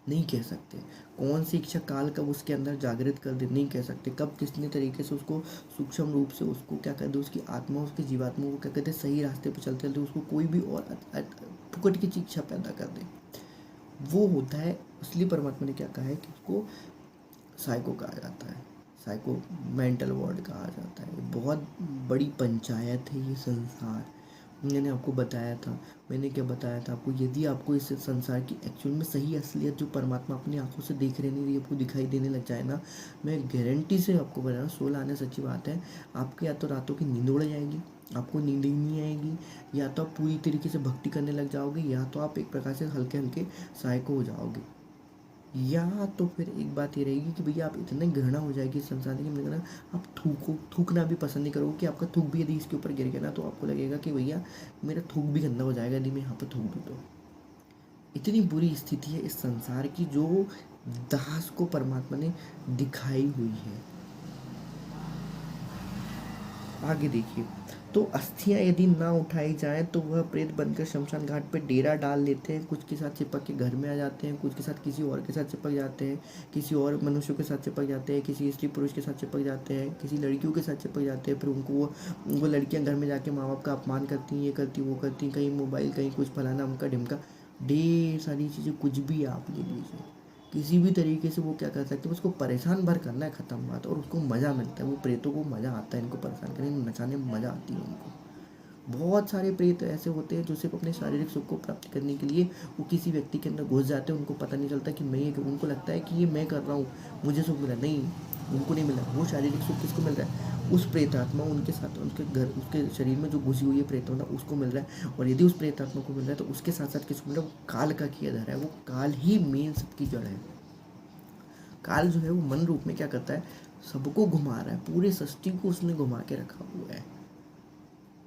नहीं कह सकते। कौन सी इच्छा काल कब उसके अंदर जागृत कर दे, नहीं कह सकते। कब कितने तरीके से उसको सूक्ष्म रूप से उसको क्या कर दे, उसकी आत्मा उसकी जीवात्मा को क्या कहते हैं, सही रास्ते पर चलते चलते उसको कोई भी और फुकट की इच्छा पैदा कर दे, वो होता है। इसलिए परमात्मा ने क्या कहा है कि उसको साइको कहा जाता है, साइको मेंटल वार्ड कहा जाता है। बहुत बड़ी पंचायत है ये संसार। मैंने आपको बताया था, मैंने क्या बताया था आपको, यदि आपको इस संसार की एक्चुअल में सही असलियत जो परमात्मा अपनी आंखों से देख रहे नहीं, आपको दिखाई देने लग जाए ना, मैं गारंटी से आपको बता रहा हूँ, सोल आने सच्ची बात है, आपके या तो रातों की नींद उड़ जाएगी, आपको नींद ही नहीं आएगी, या तो आप पूरी तरीके से भक्ति करने लग जाओगे, या तो आप एक प्रकार से हल्के हल्के साइको हो जाओगे, या तो फिर एक बात ये रहेगी कि भैया आप इतने घृणा हो जाएगी इस संसार की, मतलब ना आप थूकना भी पसंद नहीं करोगे। कि आपका थूक भी यदि इसके ऊपर गिर गया ना तो आपको लगेगा कि भैया मेरा थूक भी गंदा हो जाएगा यदि मैं यहाँ पर थूक दूँ तो। इतनी बुरी स्थिति है इस संसार की जो दास को परमात्मा ने दिखाई हुई है। आगे देखिए, तो अस्थियां यदि ना उठाई जाएं तो वह प्रेत बनकर शमशान घाट पे डेरा डाल लेते हैं। कुछ के साथ चिपक के घर में आ जाते हैं, कुछ के साथ किसी और के साथ चिपक जाते हैं, किसी और मनुष्यों के साथ चिपक जाते हैं, किसी स्त्री पुरुष के साथ चिपक जाते हैं, किसी लड़कियों के साथ चिपक जाते हैं। फिर वो लड़कियां घर में जाके माँ बाप का अपमान करती हैं, ये करती वो करती, कहीं मोबाइल, कहीं कुछ फलाना उनका ढिमका, ढेर सारी चीज़ें, कुछ भी आप ले लीजिए, किसी भी तरीके से वो क्या कर सकते हैं, उसको परेशान भर करना है, ख़त्म बात। और उसको मज़ा मिलता है, वो प्रेतों को मज़ा आता है इनको परेशान करने में, नचाने में मज़ा आती है उनको। बहुत सारे प्रेत ऐसे होते हैं जो सिर्फ अपने शारीरिक सुख को प्राप्त करने के लिए वो किसी व्यक्ति के अंदर घुस जाते हैं। उनको पता नहीं चलता कि मैं ये, उनको लगता है कि ये मैं कर रहा हूँ, मुझे सुख मिला। नहीं, उनको नहीं मिला। वो शारीरिक सुख किसको मिल रहा है? उस प्रेतात्मा उनके साथ, उसके घर, उसके शरीर में जो घुसी हुई है प्रेतात्मा, उसको मिल रहा है। और यदि उस प्रेतात्मा को मिल रहा है तो उसके साथ साथ किसको मिल रहा है? वो काल का किया जा रहा है। वो काल ही मेन सबकी जड़ है। काल जो है वो मन रूप में क्या करता है? सबको घुमा रहा है, पूरे सृष्टि को उसने घुमा के रखा हुआ है।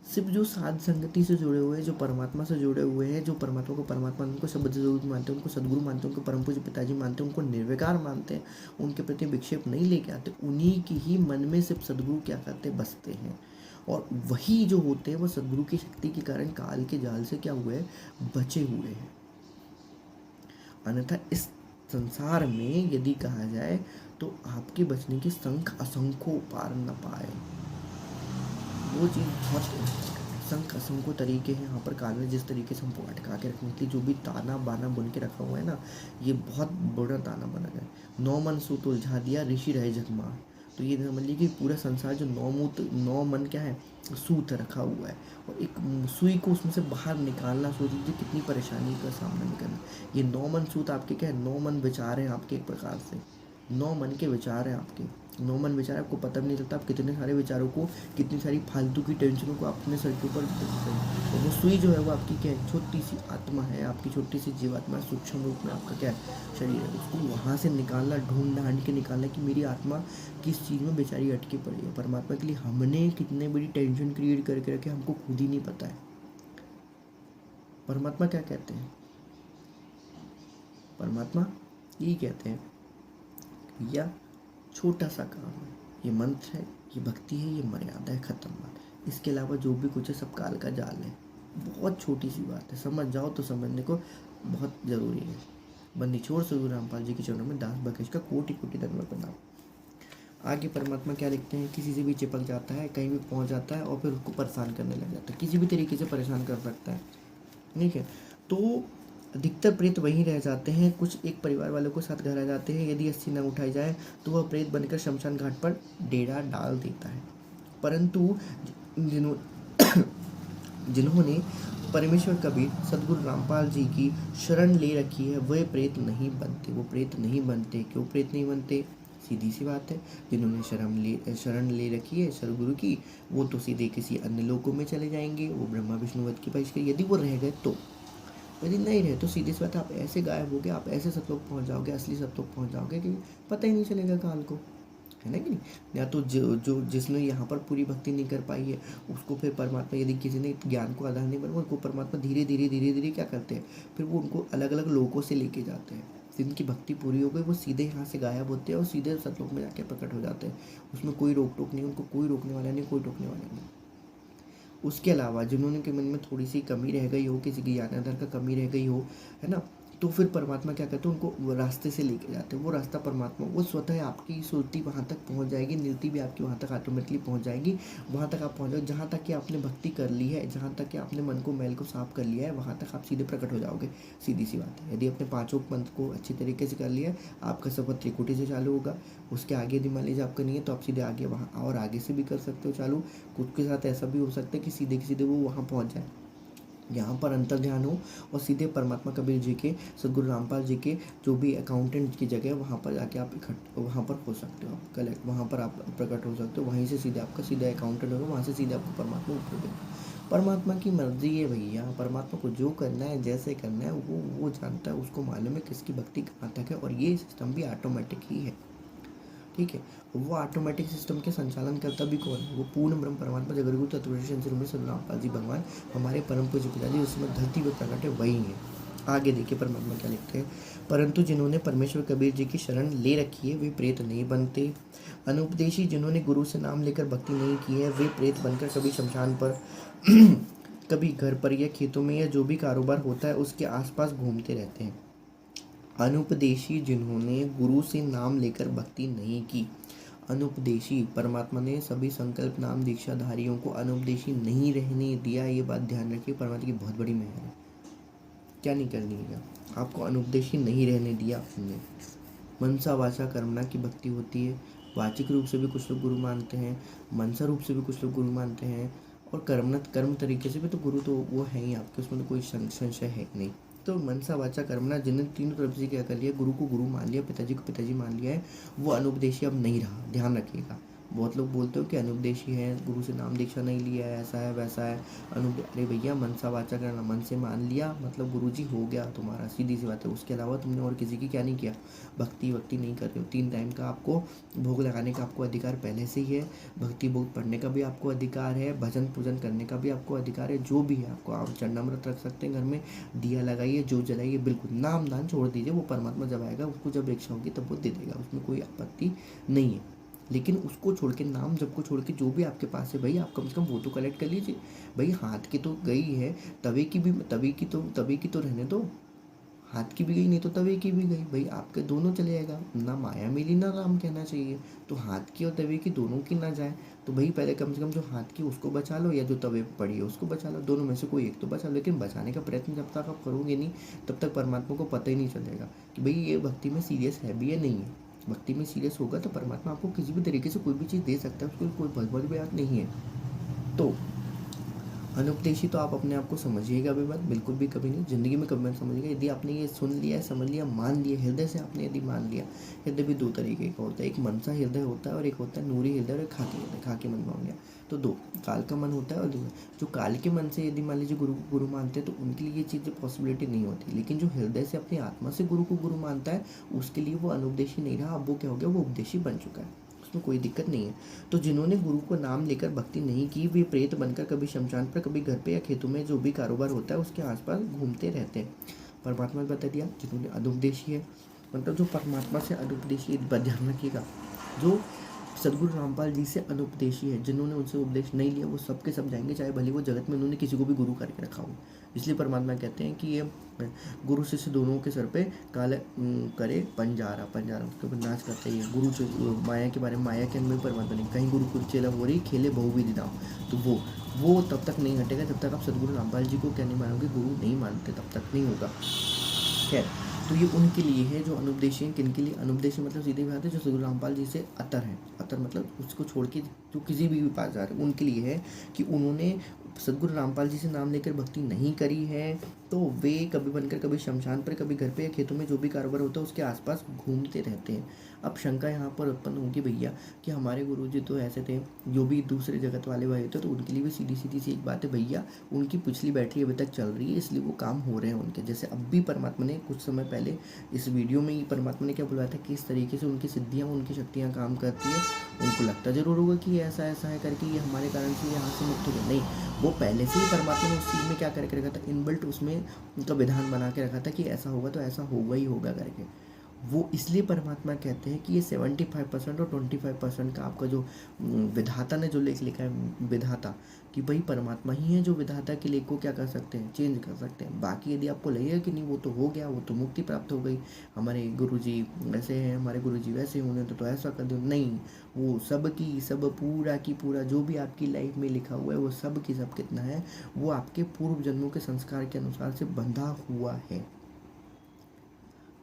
सिर्फ जो साध संगति से जुड़े हुए हैं, जो परमात्मा से जुड़े हुए हैं, जो परमात्मा को परमात्मा, उनको शब्द जरूर मानते हैं, उनको सदगुरु मानते हैं, उनको परम पूज्य पिताजी मानते हैं, उनको निर्विकार मानते हैं, उनके प्रति विक्षेप नहीं लेके आते, उन्हीं की ही मन में सिर्फ सदगुरु क्या करते, बसते हैं। और वही जो होते हैं वो सदगुरु की शक्ति के कारण काल के जाल से क्या हुए हैं? बचे हुए हैं। अन्यथा इस संसार में यदि कहा जाए तो आपके बचने की संख असंख्यों पार न पाए। वो चीज़ बहुत संख असंख्य तरीके हैं यहाँ पर काल ने जिस तरीके से हमको अटका के रखने के लिए जो भी ताना बाना बुन के रखा हुआ है ना, ये बहुत बड़ा ताना बना है। 9 मन सूत उलझा दिया, ऋषि रहे जगमा। तो ये समझ लीजिए कि पूरा संसार जो 9 मन क्या है, सूत रखा हुआ है, और एक सुई को उसमें से बाहर निकालना, सोच लीजिए कितनी परेशानी का सामना नहीं करना। ये 9 मन सूत आपके क्या है? 9 मन विचार हैं आपके, एक प्रकार से 9 मन के विचार हैं आपके। 9 मन विचार, आपको पता भी नहीं चलता आप कितने सारे विचारों को, कितनी सारी फालतू की टेंशनों को आप अपने सर के ऊपर। तो वो सुई जो है वो आपकी क्या है? छोटी सी आत्मा है, आपकी छोटी सी जीवात्मा, सूक्ष्म रूप में आपका क्या है? शरीर है। उसको वहाँ से निकालना, ढूंढ ढांड के निकालना कि मेरी आत्मा किस चीज़ में बेचारी अटकी पड़ी है। परमात्मा के लिए हमने कितने बड़ी टेंशन क्रिएट करके रखे, हमको खुद ही नहीं पता है। परमात्मा क्या कहते हैं? परमात्मा यही कहते हैं, या छोटा सा काम है, ये मंत्र है, ये भक्ति है, ये मर्यादा है, खत्म बात। इसके अलावा जो भी कुछ है सब काल का जाल है। बहुत छोटी सी बात है, समझ जाओ तो समझने को बहुत ज़रूरी है। बंदी छोड़ सदगुरु रामपाल जी के चरणों में दास बकेश का कोटि कोटि धन्यवाद प्रणाम। आगे परमात्मा क्या लिखते हैं? किसी से भी चिपक जाता है, कहीं भी पहुंच जाता है और फिर उसको परेशान करने लग जाता है, किसी भी तरीके से परेशान कर सकता है। ठीक है, तो अधिकतर प्रेत वहीं रह जाते हैं, कुछ एक परिवार वालों को साथ घर आ जाते हैं। यदि अस्थि न उठाई जाए तो वह प्रेत बनकर शमशान घाट पर डेरा डाल देता है। परंतु जिन्होंने परमेश्वर कबीर सदगुरु रामपाल जी की शरण ले रखी है वे प्रेत नहीं बनते। वो प्रेत नहीं बनते। क्यों प्रेत नहीं बनते? सीधी सी बात है, जिन्होंने शरण ले रखी है सदगुरु की, वो तो सीधे किसी अन्य लोकों में चले जाएंगे। वो ब्रह्मा विष्णु वध की परीक्षा, यदि वो रह गए तो। यदि नहीं रहे तो सीधी सी बात, आप ऐसे गायब हो गए, आप ऐसे सतलोक पहुंच जाओगे, असली सतलोक पहुंच जाओगे कि पता ही नहीं चलेगा काल को, है ना कि नहीं? या तो जो जिसने यहाँ पर पूरी भक्ति नहीं कर पाई है उसको फिर परमात्मा, यदि किसी ने ज्ञान को आधार नहीं बना, उनको परमात्मा धीरे धीरे क्या करते हैं, फिर वो उनको अलग अलग लोकों से लेके जाते हैं। जिनकी भक्ति पूरी हो गई वो सीधे यहाँ से गायब होते हैं और सीधे सतलोक में जाके प्रकट हो जाते हैं। उसमें कोई रोक टोक नहीं, उनको कोई रोकने वाला नहीं, कोई टोकने वाला नहीं। उसके अलावा जिन्होंने के मन में थोड़ी सी कमी रह गई हो, किसी की ज्ञान आधार का कमी रह गई हो, है ना, तो फिर परमात्मा क्या करते हैं, उनको रास्ते से लेके जाते हैं। वो रास्ता परमात्मा, वो स्वतः आपकी सुरती वहाँ तक पहुँच जाएगी, निरति भी आपकी वहाँ तक ऑटोमेटिकली पहुँच जाएगी। वहाँ तक आप पहुँच जाओगे जहाँ तक कि आपने भक्ति कर ली है, जहाँ तक कि आपने मन को मैल को साफ कर लिया है, वहाँ तक आप सीधे प्रकट हो जाओगे। सीधी सी बात है, यदि आपने 5 पंथ को अच्छी तरीके से कर लिया है, आपका सफर त्रिकुटी से चालू होगा। उसके आगे यदि मान लीजिए आपका नहीं है तो आप सीधे आगे वहाँ और आगे से भी कर सकते हो चालू। खुद के साथ ऐसा भी हो सकता है कि सीधे के सीधे वो वहाँ पहुँच जाए, यहाँ पर अंतर ध्यान हो और सीधे परमात्मा कबीर जी के, सदगुरु रामपाल जी के जो भी अकाउंटेंट की जगह है वहाँ पर जाके आप वहाँ पर हो सकते हो, आप कलेक्ट वहाँ पर आप प्रकट हो सकते हो। वहीं से सीधे आपका सीधा अकाउंटेंट होगा, वहाँ से सीधे आपको परमात्मा ऊपर देगा। परमात्मा की मर्जी है भैया, परमात्मा को जो करना है, जैसे करना है, वो जानता है, उसको मालूम है किसकी भक्ति कहाँ तक है। और ये सिस्टम भी ऑटोमेटिक ही है, ठीक है। वो ऑटोमेटिक सिस्टम के संचालन करता भी कौन है? वो पूर्ण ब्रह्म परमात्मा जगदगुरु तत्वदर्शी सदगुरु रामपाल जी भगवान, हमारे परम पूज्य पिताजी, उसमें धरती पर प्रकट है, वही है। आगे देखिए परमात्मा क्या लिखते हैं। परंतु जिन्होंने परमेश्वर कबीर जी की शरण ले रखी है वे प्रेत नहीं बनते। अनुपदेशी जिन्होंने गुरु से नाम लेकर भक्ति नहीं की है वे प्रेत बनकर कभी शमशान पर कभी घर पर या खेतों में या जो भी कारोबार होता है उसके आसपास घूमते रहते हैं। अनुपदेशी जिन्होंने गुरु से नाम लेकर भक्ति नहीं की। अनुपदेशी, परमात्मा ने सभी संकल्प नाम दीक्षाधारियों को अनुपदेशी नहीं रहने दिया। ये बात ध्यान रखिए, परमात्मा की बहुत बड़ी मेहर है। क्या नहीं कर दिया, आपको अनुपदेशी नहीं रहने दिया हमने। मनसा वाचा कर्मणा की भक्ति होती है। वाचिक रूप से भी कुछ लोग गुरु मानते हैं, मनसा रूप से भी कुछ लोग गुरु मानते हैं, और कर्म तरीके से भी तो गुरु तो वो है ही आपके, उसमें तो कोई संशय है ही नहीं। तो मनसा वाचा कर्मणा जिन्हें तीनों तरफ से क्या कर लिया, गुरु को गुरु मान लिया, पिताजी को पिताजी मान लिया है, वो अनुपदेशी अब नहीं रहा, ध्यान रखिएगा। बहुत लोग बोलते हो कि अनुपदेशी है, गुरु से नाम दीक्षा नहीं लिया है, ऐसा है वैसा है। अरे भैया, मनसा वाचा करना, मन से मान लिया मतलब गुरुजी हो गया तुम्हारा, सीधी सी बात है। उसके अलावा तुमने और किसी की क्या नहीं किया, भक्ति नहीं कर रहे हो। 3 टाइम का आपको भोग लगाने का आपको अधिकार पहले से ही है, भक्ति भोग पढ़ने का भी आपको अधिकार है, भजन पूजन करने का भी आपको अधिकार है, जो भी है आपको। आप चरणामृत रख सकते हैं घर में, दिया लगाइए, जो जलाइए, बिल्कुल नाम दान छोड़ दीजिए। वो परमात्मा जब आएगा, उसको जब इच्छा होगी तब वो दे देगा, उसमें कोई आपत्ति नहीं है। लेकिन उसको छोड़ के, नाम जब को छोड़ के, जो भी आपके पास है भाई, आप कम से कम वो तो कलेक्ट कर लीजिए भाई। हाथ की तो गई है, तवे की तो रहने दो। हाथ की भी गई, नहीं तो तवे की भी गई भाई, आपके दोनों चले जाएगा। ना माया मिली ना राम कहना चाहिए। तो हाथ की और तवे की दोनों की ना जाए, तो भाई पहले कम से कम जो हाथ की उसको बचा लो, या जो तवे पर पड़ी है उसको बचा लो। दोनों में से कोई एक तो बचा लो। लेकिन बचाने का प्रयत्न जब तक आप करोगे नहीं, तब तक परमात्मा को पता ही नहीं चलेगा कि भाई ये भक्ति में सीरियस है भी या नहीं है। भक्ति में सीरियस होगा तो परमात्मा आपको किसी भी तरीके से कोई भी चीज़ दे सकता है, उसको कोई बहुत बड़ी बात नहीं है। तो अनुपदेशी तो आप अपने आप को समझिएगा भी मत, बिल्कुल भी कभी नहीं, ज़िंदगी में कभी मत समझिएगा। यदि आपने ये सुन लिया है, समझ लिया, मान लिया, हृदय से आपने यदि मान लिया। हृदय भी 2 तरीके का होता है, एक मनसा हृदय होता है और एक होता है नूरी हृदय और एक खाकी हृदय। खाकी मन मान लिया तो 2 काल का मन होता है, और जो काल के मन से यदि मान लीजिए गुरु को गुरु मानते हैं, तो उनके लिए ये चीज़ पॉसिबिलिटी नहीं होती। लेकिन जो हृदय से अपनी आत्मा से गुरु को गुरु मानता है, उसके लिए वो अनुपदेशी नहीं रहा, अब वो क्या हो गया, वो उपदेशी बन चुका है, उसमें कोई दिक्कत नहीं है। तो जिन्होंने गुरु को नाम लेकर भक्ति नहीं की, वे प्रेत बनकर कभी शमशान पर, कभी घर पे या खेतों में जो भी कारोबार होता है उसके आसपास घूमते रहते हैं। परमात्मा ने बता दिया, जिन्होंने अनुपदेशी है, मतलब जो परमात्मा से अनुपदेशी, ध्यान रखिएगा, जो सदगुरु रामपाल जी से अनुपदेशी है, जिन्होंने उनसे उपदेश नहीं लिया, वो सब के सब जाएंगे, चाहे भले वो जगत में उन्होंने किसी को भी गुरु करके रखा हो। इसलिए परमात्मा कहते हैं कि ये गुरु शिष्य दोनों के सर पे काले करे पंजारा उसके ऊपर नाच करते हैं। गुरु से माया के बारे में, माया के अंदर परमात्मा नहीं, कहीं गुरु कुचेला हो रही, खेले बहु भी दिनाओ। तो वो तब तक नहीं हटेगा जब तक आप सदगुरु रामपाल जी को क्या नहीं मानोगे, गुरु नहीं मानते, तब तक नहीं होगा। खैर, तो ये उनके लिए है जो अनुपदेशी हैं। किन के लिए अनुपदेशी, मतलब सीधे बात है, जो सदगुरु रामपाल जी से अतर है। अतर मतलब उसको छोड़ के जो किसी भी पास जा रहे हैं, उनके लिए है कि उन्होंने सदगुरु रामपाल जी से नाम लेकर भक्ति नहीं करी है, तो वे कभी बनकर कभी शमशान पर, कभी घर पे या खेतों में जो भी कारोबार होता है उसके आसपास घूमते रहते हैं। अब शंका यहाँ पर उत्पन्न होगी भैया कि हमारे गुरुजी तो ऐसे थे, जो भी दूसरे जगत वाले भाई थे, तो उनके लिए भी सीधी सी एक बात है भैया, उनकी पिछली बैटरी अभी तक चल रही है, इसलिए वो काम हो रहे हैं उनके। जैसे अब भी परमात्मा ने कुछ समय पहले इस वीडियो में ही परमात्मा ने क्या बुलाया था, किस तरीके से उनकी सिद्धियाँ, उनकी शक्तियाँ काम करती है। उनको लगता जरूर होगा कि ऐसा है करके ये हमारे कारण से यहाँ से मुक्त हो गया, नहीं, वो पहले से ही परमात्मा ने उस चीज़ में क्या करके रखा था, इनबिल्ट उसमें उनका विधान बना के रखा था कि ऐसा होगा तो ऐसा होगा ही होगा करके। वो इसलिए परमात्मा कहते हैं कि ये 75% और 25% का आपका जो विधाता ने जो लेख लिखा है, विधाता कि भाई परमात्मा ही है जो विधाता के लेख को क्या कर सकते हैं, चेंज कर सकते हैं। बाकी यदि आपको लगेगा कि नहीं वो तो हो गया, वो तो मुक्ति प्राप्त हो गई, हमारे गुरुजी वैसे हैं, हमारे गुरुजी वैसे होने तो ऐसा कर दो, नहीं, वो सब की सब, पूरा की पूरा जो भी आपकी लाइफ में लिखा हुआ है, वो सब की सब कितना है, वो आपके पूर्व जन्मों के संस्कार के अनुसार से बंधा हुआ है।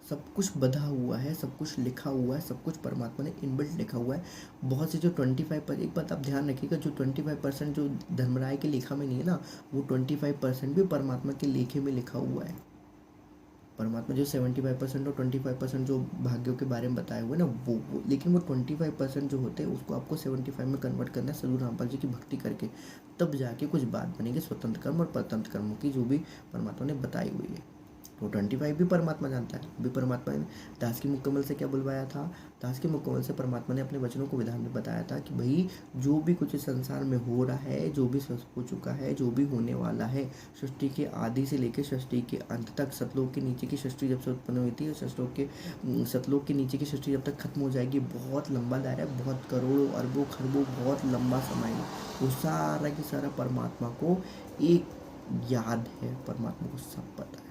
सब कुछ बधा हुआ है, सब कुछ लिखा हुआ है, सब कुछ परमात्मा ने इनबिल्ट लिखा हुआ है। बहुत से जो 25%, एक बात आप ध्यान रखिएगा, जो 25% जो धर्मराय के लेखा में नहीं है ना, वो 25% भी परमात्मा के लेखे में लिखा हुआ है। परमात्मा जो 75% और 25% जो भाग्यों के बारे में बताए हुए ना, वो लेकिन वो 25% जो होते हैं उसको आपको 75 में कन्वर्ट करना है सदगुरु रामपाल जी की भक्ति करके, तब जाके कुछ बात बनेगी स्वतंत्र कर्म और परतंत्र कर्मों की, जो भी परमात्मा ने बताई हुई है। तो 25 भी परमात्मा जानता है। अभी परमात्मा ने दास की मुकम्मल से क्या बुलवाया था, दास की मुकम्मल से परमात्मा ने अपने वचनों को विधान में बताया था कि भाई जो भी कुछ इस संसार में हो रहा है, जो भी हो चुका है, जो भी होने वाला है, सृष्टि के आदि से लेकर सृष्टि के अंत तक, सतलोक के नीचे की सृष्टि जब से उत्पन्न हुई थी, सतलोक के नीचे की सृष्टि जब तक खत्म हो जाएगी, बहुत लंबा दायरा है, बहुत करोड़ों अरबों खरबों बहुत लंबा समय है, वो सारा की सारा परमात्मा को एक याद है, परमात्मा को सब पता है।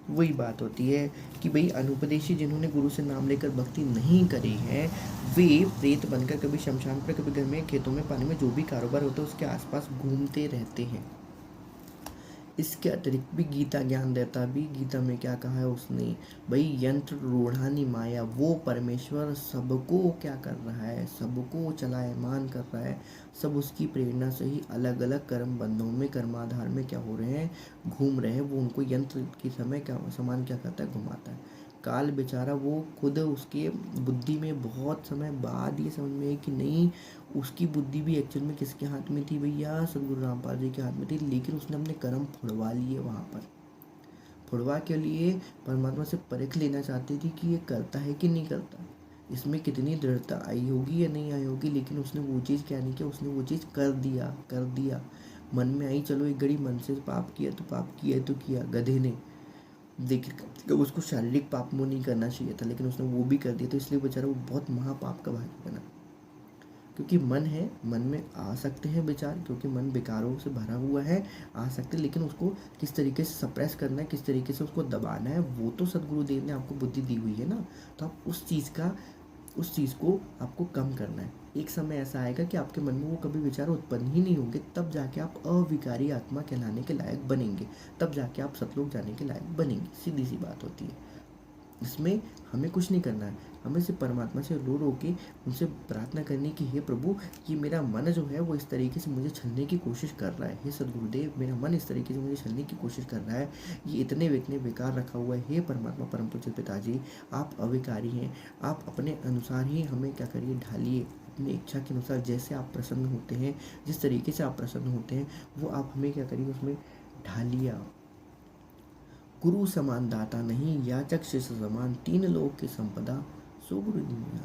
वही बात होती है कि भाई अनुपदेशी जिन्होंने गुरु से नाम लेकर भक्ति नहीं करी है, वे प्रेत बनकर कभी शमशान पर, कभी घर में, खेतों में, पानी में, जो भी कारोबार होता है उसके आसपास घूमते रहते हैं। इसके अतिरिक्त भी गीता ज्ञान देता भी। गीता में क्या कहा है उसने, भाई यंत्र रूढ़ानी माया, वो परमेश्वर सबको क्या कर रहा है, सबको चलायमान कर रहा है। सब उसकी प्रेरणा से ही अलग अलग कर्म बंधों में, कर्माधार में क्या हो रहे हैं, घूम रहे हैं। वो उनको यंत्र के समय क्या समान क्या करता है, घुमाता है। काल बेचारा वो खुद उसके बुद्धि में बहुत समय बाद ये समझ में आई कि नहीं, उसकी बुद्धि भी एक्चुअल में किसके हाथ में थी भैया, सदगुरु रामपाल जी के हाथ में थी। लेकिन उसने अपने कर्म फुड़वा लिए वहाँ पर। फुड़वा के लिए परमात्मा से परख लेना चाहती थी कि ये करता है कि नहीं करता, इसमें कितनी दृढ़ता आई होगी या नहीं आई होगी। लेकिन उसने वो चीज़ क्या नहीं किया, उसने वो चीज़ कर दिया, कर दिया। मन में आई, चलो एक घड़ी मन से पाप किया तो पाप किया तो किया, गधे ने। देखिए उसको शारीरिक पाप वो नहीं करना चाहिए था, लेकिन उसने वो भी कर दिया, तो इसलिए बेचारा वो बहुत महापाप का भागी बना। क्योंकि मन है, मन में आ सकते हैं विचार, क्योंकि मन विकारों से भरा हुआ है, आ सकते हैं। लेकिन उसको किस तरीके से सप्रेस करना है, किस तरीके से उसको दबाना है, वो तो सदगुरुदेव ने आपको बुद्धि दी हुई है ना। तो आप उस चीज़ को आपको कम करना है। एक समय ऐसा आएगा कि आपके मन में वो कभी विचार उत्पन्न ही नहीं होंगे, तब जाके आप अविकारी आत्मा कहलाने के लायक बनेंगे, तब जाके आप सतलोक जाने के लायक बनेंगे। सीधी सी बात होती है। इसमें हमें कुछ नहीं करना है, हमें सिर्फ परमात्मा से रो रो के उनसे प्रार्थना करनी कि हे प्रभु, ये मेरा मन जो है वो इस तरीके से मुझे छलने की कोशिश कर रहा है। हे सदगुरुदेव, मेरा मन इस तरीके से मुझे छलने की कोशिश कर रहा है, ये इतने बेकार रखा हुआ है। हे परमात्मा परम पूज्य पिताजी, आप अविकारी हैं, आप अपने अनुसार ही हमें क्या करिए, ढालिए अपनी इच्छा के अनुसार। जैसे आप प्रसन्न होते हैं, जिस तरीके से आप प्रसन्न होते हैं, वो आप हमें क्या करिए, उसमें ढालिए आप। गुरु समान दाता नहीं, याचक शिष्य समान, तीन लोक की संपदा सो गुरु दीना।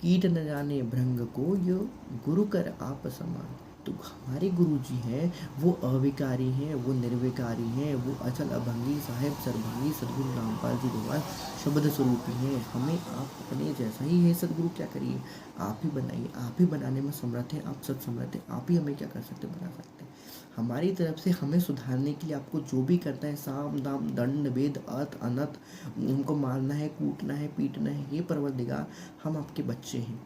कीट न जाने भृंग को, यो गुरु कर आप समान। तो हमारे गुरु जी हैं वो अविकारी हैं, वो निर्विकारी हैं, वो अचल अभंगी साहेब सर्वभंगी सदगुरु रामपाल जी भगवान शब्द स्वरूपी हैं। हमें आप अपने जैसा ही है सदगुरु क्या करिए, आप ही बनाइए। आप ही बनाने में समर्थ हैं, आप सब समर्थ हैं, आप ही हमें क्या कर सकते, बना सकते हैं। हमारी तरफ से हमें सुधारने के लिए आपको जो भी करना है, साम दाम दंड भेद अर्थ अनर्थ, उनको मारना है, कूटना है, पीटना है, हे परवरदिगार, हम आपके बच्चे हैं,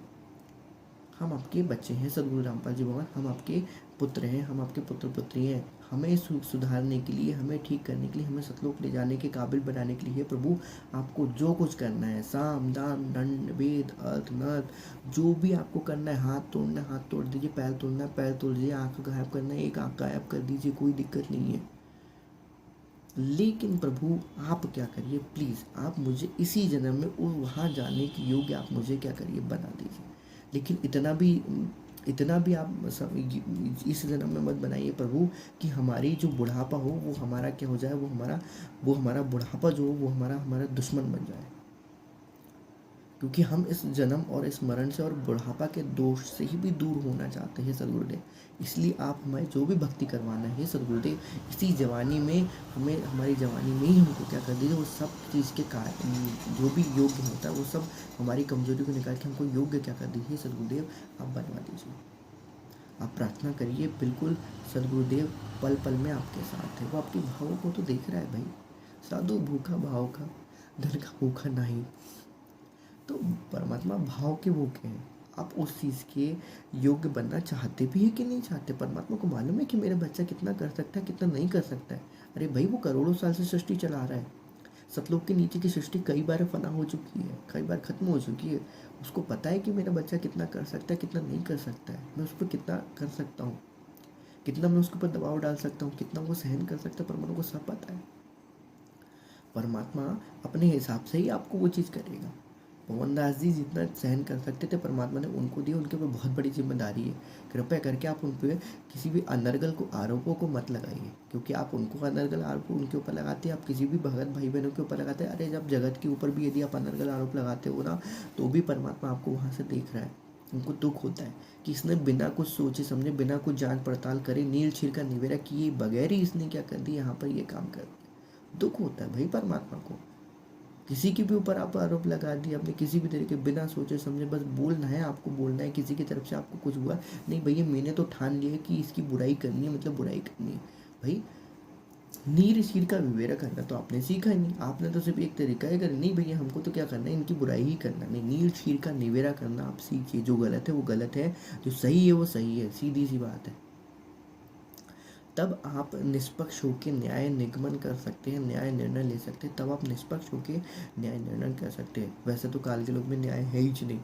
हम आपके बच्चे हैं सदगुरु रामपाल जी भगवान, हम आपके पुत्र हैं, हम आपके पुत्र पुत्री हैं। हमें सुधारने के लिए, हमें ठीक करने के लिए, हमें सतलोक ले जाने के काबिल बनाने के लिए प्रभु आपको जो कुछ करना है, साम दाम दंड भेद अर्थ नर्थ, जो भी आपको करना है, हाथ तोड़ना है हाथ तोड़ दीजिए, पैर तोड़ना है पैर तोड़ दीजिए, आँख गायब करना है एक आँख गायब कर दीजिए, कोई दिक्कत नहीं है। लेकिन प्रभु आप क्या करिए, प्लीज़ आप मुझे इसी जन्म में वहाँ जाने के योग्य आप मुझे क्या करिए, बना दीजिए। लेकिन इतना भी आप इस जन्म में मत बनाइए प्रभु कि हमारी जो बुढ़ापा हो वो हमारा क्या हो जाए, वो हमारा बुढ़ापा जो हो वो हमारा दुश्मन बन जाए। क्योंकि हम इस जन्म और इस मरण से और बुढ़ापा के दोष से ही भी दूर होना चाहते हैं सदगुरुदेव। इसलिए आप हमें जो भी भक्ति करवाना है सदगुरुदेव, इसी जवानी में हमें, हमारी जवानी में ही हमको क्या कर दीजिए, वो सब चीज़ के जो भी योग्य होता है वो सब हमारी कमजोरी को निकाल के हमको योग्य क्या कर दीजिए सदगुरुदेव, आप बनवा दीजिए। आप प्रार्थना करिए, बिल्कुल सदगुरुदेव पल पल में आपके साथ है। वो आपके भावों को तो देख रहा है भाई। साधु भूखा भाव का, धन का भूखा नहीं। तो परमात्मा भाव के भूखे हैं। आप उस चीज़ के योग्य बनना चाहते भी है कि नहीं चाहते। परमात्मा को मालूम है कि मेरा बच्चा कितना कर सकता है, कितना नहीं कर सकता है। अरे भाई, वो करोड़ों साल से सृष्टि चला रहा है। सतलोक के नीचे की सृष्टि कई बार फना हो चुकी है, कई बार खत्म हो चुकी है। उसको पता है कि मेरा बच्चा कितना कर सकता है, कितना नहीं कर सकता है, मैं उस पर कितना कर सकता हूँ, कितना मैं उसके ऊपर दबाव डाल सकता हूँ, कितना वो सहन कर सकता है। परमात्मा को सब पता है। परमात्मा अपने हिसाब से ही आपको वो चीज़ करेगा। पवन दास जी जितना सहन कर सकते थे परमात्मा ने उनको दिया, उनके ऊपर बहुत बड़ी जिम्मेदारी है। कृपया करके आप उन पर किसी भी अनर्गल को आरोपों को मत लगाइए, क्योंकि आप उनको अनर्गल आरोप उनके ऊपर लगाते हैं, आप किसी भी भगत भाई बहनों के ऊपर लगाते हैं। अरे जब जगत के ऊपर भी यदि आप अनर्गल आरोप लगाते हो ना, तो भी परमात्मा आपको वहाँ से देख रहा है। उनको दुख होता है कि इसने बिना कुछ सोचे समझे, बिना कुछ जांच पड़ताल करे, नील क्षीर का निवेरा किए बगैर ही इसने क्या कर दिया, यहाँ पर ये काम कर दिया। दुख होता है भाई परमात्मा को। किसी के भी ऊपर आप आरोप लगा दिए आपने, किसी भी तरीके बिना सोचे समझे, बस बोलना है आपको, बोलना है किसी की तरफ से आपको कुछ हुआ नहीं, भैया मैंने तो ठान लिया कि इसकी बुराई करनी है, मतलब बुराई करनी है। भाई नीर शीर का विवेरा करना तो आपने सीखा ही नहीं, आपने तो सिर्फ एक तरीका है, नहीं भैया हमको तो क्या करना है, इनकी बुराई ही करना। नहीं, नीर शीर का निवेरा करना आप सीखिए। जो गलत है वो गलत है, जो सही है वो सही है, सीधी सी बात है। तब आप निष्पक्ष होकर न्याय निगमन कर सकते हैं, न्याय निर्णय ले सकते हैं, तब आप निष्पक्ष होकर न्याय निर्णय कर सकते हैं। वैसे तो काल के लोक में न्याय है ही नहीं,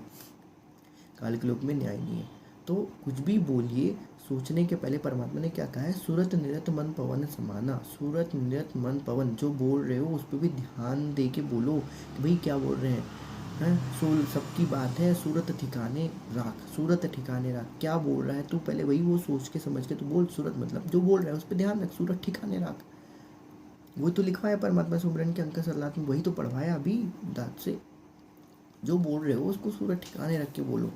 काल के लोक में न्याय नहीं है। तो कुछ भी बोलिए, सोचने के पहले परमात्मा ने क्या कहा है, सूरत निरत मन पवन समाना। सूरत निरत मन पवन, जो बोल रहे हो उस पर भी ध्यान दे के बोलो कि भाई क्या बोल रहे हैं। सोल सबकी बात है, सूरत ठिकाने राख, सूरत ठिकाने राख, क्या बोल रहा है तू पहले वही वो सोच के समझ के तो बोल। सूरत मतलब जो बोल रहा है उस पर ध्यान रख, सूरत ठिकाने राख। वो तो लिखवाया परमात्मा सुमरन के अंक सलात में, वही तो पढ़वाया अभी दांत से। जो बोल रहे हो उसको सूरत ठिकाने रख के बोलो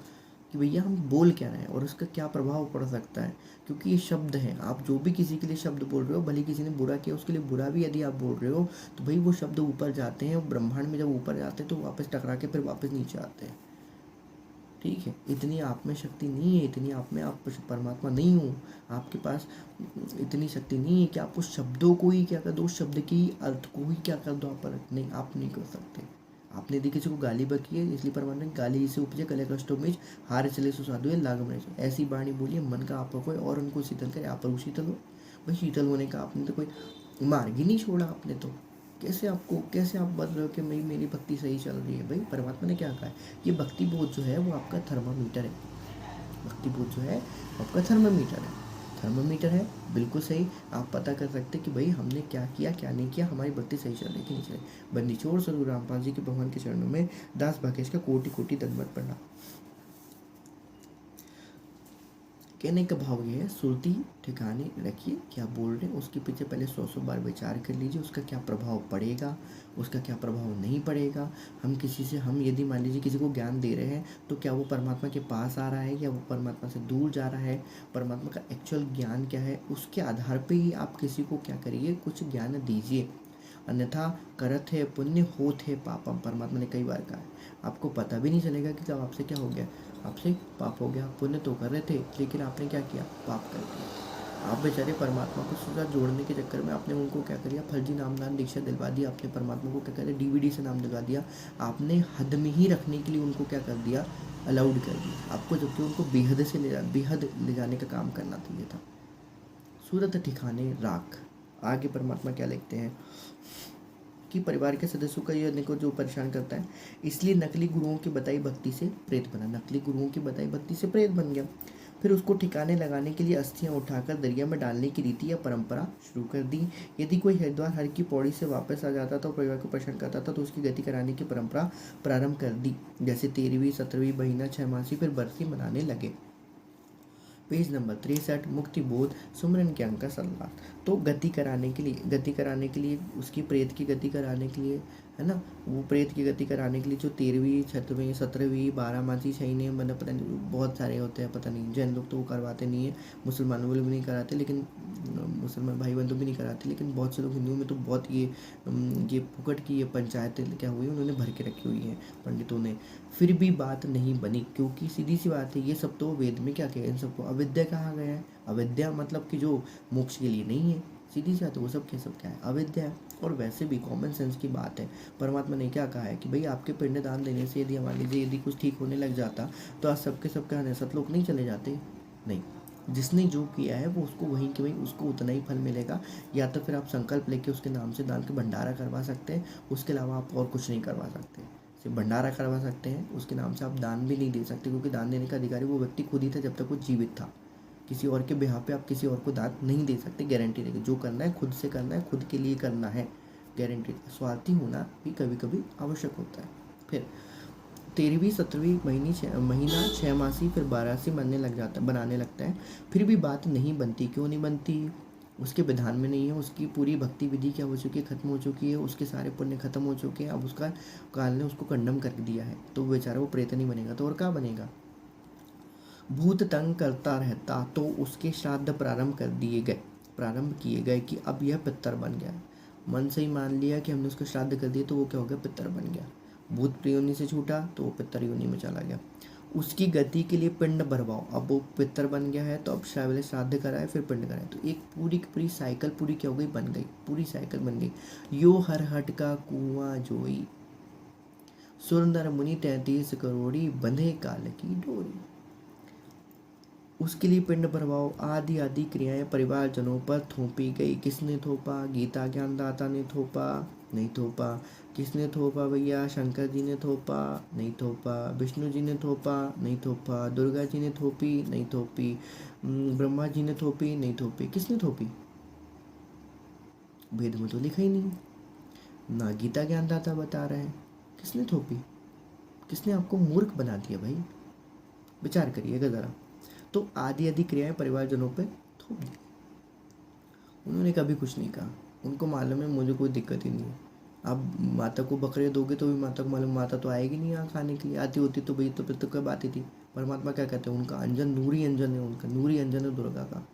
कि भैया हम बोल क्या रहे हैं और उसका क्या प्रभाव पड़ सकता है। क्योंकि ये शब्द हैं, आप जो भी किसी के लिए शब्द बोल रहे हो, भले किसी ने बुरा किया उसके लिए बुरा भी यदि आप बोल रहे हो, तो भाई वो शब्द ऊपर जाते हैं, ब्रह्मांड में जब ऊपर जाते हैं तो वापस टकरा के फिर वापस नीचे आते हैं। ठीक है, इतनी आप में शक्ति नहीं है, इतनी आप में, आप परमात्मा नहीं हो, आपके पास इतनी शक्ति नहीं है कि आप उस शब्दों को ही क्या कर दो, उस शब्द की अर्थ को ही क्या कर दो आप, नहीं, आप नहीं कर सकते। आपने यदि किसी को गाली बकी है, इसलिए परमात्मा गाली से उपजे कले कष्टों में हार चले सुसाधु है लाग में, ऐसी वाणी बोलिए मन का आप रखो और उनको शीतल करे, आप और शीतल हो। भाई शीतल होने का आपने तो कोई मार्ग ही नहीं छोड़ा आपने तो। कैसे आप बता रहे हो कि मेरी भक्ति सही चल रही है। भाई परमात्मा ने क्या कहा है, ये भक्ति बोध जो है वो आपका थर्मामीटर है। भक्ति बोध जो है आपका थर्मामीटर है, थर्मामीटर है, बिल्कुल सही। आप पता कर सकते कि भाई हमने क्या किया क्या नहीं किया, हमारी भक्ति सही चल रही कि नहीं चल रही। बंदी छोड़ सदगुरु रामपाल जी के भगवान के चरणों में दास भागेश का कोटि कोटि दंडवत प्रणाम। कहने का भाव ये है, सुरती ठिकाने रखिए, क्या बोल रहे हैं उसके पीछे पहले 100 बार विचार कर लीजिए, उसका क्या प्रभाव पड़ेगा, उसका क्या प्रभाव नहीं पड़ेगा। हम यदि मान लीजिए किसी को ज्ञान दे रहे हैं तो क्या वो परमात्मा के पास आ रहा है या वो परमात्मा से दूर जा रहा है, परमात्मा का एक्चुअल ज्ञान क्या है, उसके आधार पर ही आप किसी को क्या करिए, कुछ ज्ञान दीजिए। अन्यथा करत है पुण्य होत है पापम, परमात्मा ने कई बार कहा है। आपको पता भी नहीं चलेगा कि जब आपसे क्या हो गया, आपसे पाप हो गया। पुण्य तो कर रहे थे लेकिन आपने क्या किया, पाप कर दिया। आप बेचारे परमात्मा को साथ जोड़ने के चक्कर में आपने उनको क्या कर दिया, फर्जी नामदान दीक्षा दिलवा दी, आपने परमात्मा को क्या कर दिया, डीवीडी से नाम दिलवा दिया, आपने हद में ही रखने के लिए उनको क्या कर दिया, अलाउड कर दिया आपको, जबकि उनको बेहद ले जाने का काम करना चाहिए था। सूरत ठिकाने राख। आगे परमात्मा क्या लिखते हैं कि परिवार के सदस्यों का यह को जो परेशान करता है, इसलिए नकली गुरुओं की बताई भक्ति से प्रेत बना। नकली गुरुओं की बताई भक्ति से प्रेत बन गया। फिर उसको ठिकाने लगाने के लिए अस्थियां उठाकर दरिया में डालने की रीति या परंपरा शुरू कर दी। यदि कोई हरिद्वार हर की पौड़ी से वापस आ जाता था और परिवार को परेशान करता था तो उसकी गति कराने की परंपरा प्रारंभ कर दी। जैसे 13वीं 17वीं महीना 6 मासी फिर बरसी मनाने लगे। पेज नंबर 63, मुक्ति बोध सुमरन के अंक का सल्लाह। तो गति कराने के लिए उसकी प्रेत की गति कराने के लिए, है ना, वो प्रेत की गति कराने के लिए जो 13वीं 6वीं 17वीं 12 मासी छहीने मतलब पता नहीं बहुत सारे होते हैं, पता नहीं, जैन लोग तो वो करवाते नहीं है, मुसलमानों वाले भी नहीं कराते, लेकिन मुसलमान भाई बंधु भी नहीं कराते, लेकिन बहुत से लोग हिंदुओं में तो बहुत ये फुकट की ये पंचायतें क्या हुई उन्होंने भर के रखी हुई हैं पंडितों ने। फिर भी बात नहीं बनी, क्योंकि सीधी सी बात है, ये सब तो वेद में क्या कहे, इन सबको अविद्या कहा गया है। अविद्या मतलब कि जो मोक्ष के लिए नहीं है, सीधी सी बात है, वो सब क्या है, अविद्या है। और वैसे भी कॉमन सेंस की बात है, परमात्मा ने क्या कहा है कि भाई आपके पिंड दान देने से यदि मान लीजिए यदि कुछ ठीक होने लग जाता तो आज सबके सब सतलोक नहीं चले जाते, नहीं। जिसने जो किया है वो उसको वहीं के वहीं उसको उतना ही फल मिलेगा। या तो फिर आप संकल्प लेके उसके नाम से दान का भंडारा करवा सकते हैं, उसके अलावा आप और कुछ नहीं करवा सकते। सिर्फ भंडारा करवा सकते हैं, उसके नाम से आप दान भी नहीं दे सकते, क्योंकि दान देने का अधिकारी वो व्यक्ति खुद ही था जब तक वो जीवित था। किसी और के बिहाफ पे आप किसी और को दान नहीं दे सकते, गारंटी रहेगी। जो करना है खुद से करना है, खुद के लिए करना है, गारंटी। स्वार्थी होना भी कभी कभी आवश्यक होता है। फिर 13वीं 17वीं महीना 6 मासी फिर 12सी बनाने लगता है। फिर भी बात नहीं बनती, क्यों नहीं बनती, उसके विधान में नहीं है, उसकी पूरी भक्ति विधि क्या हो चुकी है, खत्म हो चुकी है, उसके सारे पुण्य खत्म हो चुके हैं। अब उसका काल ने उसको कंडम कर दिया है, तो बेचारा वो प्रेत नहीं बनेगा तो और क्या बनेगा। भूत तंग करता रहता तो उसके श्राद्ध प्रारंभ किए गए कि अब यह पितर बन गया। मन से ही मान लिया कि हमने उसको श्राद्ध कर दिया तो वो क्या हो गया, पितर बन गया। भूत योनि से छूटा तो वो पितर योनि में चला गया। उसकी गति के लिए पिंड भरवाओ, अब वो पितर बन गया है तो अब पहले श्राद्ध कराए फिर पिंड कराए, तो एक पूरी की पूरी साइकिल पूरी क्या हो गई, बन गई, पूरी साइकिल बन गई। यो हर हट का कुआं जोई, सुर नर मुनि 33 करोड़ी, बंधे काल की डोरी। उसके लिए पिंड भरवाओ। आदि आदि क्रियाएं परिवारजनों पर थोपी गई। किसने थोपा? गीता ज्ञानदाता ने थोपा? नहीं थोपा। किसने थोपा भैया? शंकर जी ने थोपा? नहीं थोपा। विष्णु जी ने थोपा? नहीं थोपा। दुर्गा जी ने थोपी? नहीं थोपी। ब्रह्मा जी ने थोपी? नहीं थोपी। किसने थोपी? वेद में तो लिखा ही नहीं, ना गीता ज्ञानदाता बता रहे हैं। किसने थोपी? किसने आपको मूर्ख बना दिया भाई? विचार करिएगा ज़रा। तो आदि आदि क्रियाएं परिवारजनों पे थोप दी। उन्होंने कभी कुछ नहीं कहा। उनको मालूम है मुझे कोई दिक्कत ही नहीं है। आप माता को बकरे दोगे तो भी माता को मालूम, माता तो आएगी नहीं यहाँ खाने के लिए। आती होती तो भाई तो फिर तो कब आती थी। परमात्मा क्या कहते हैं? उनका अंजन नूरी अंजन है, उनका नूरी अंजन है दुर्गा का।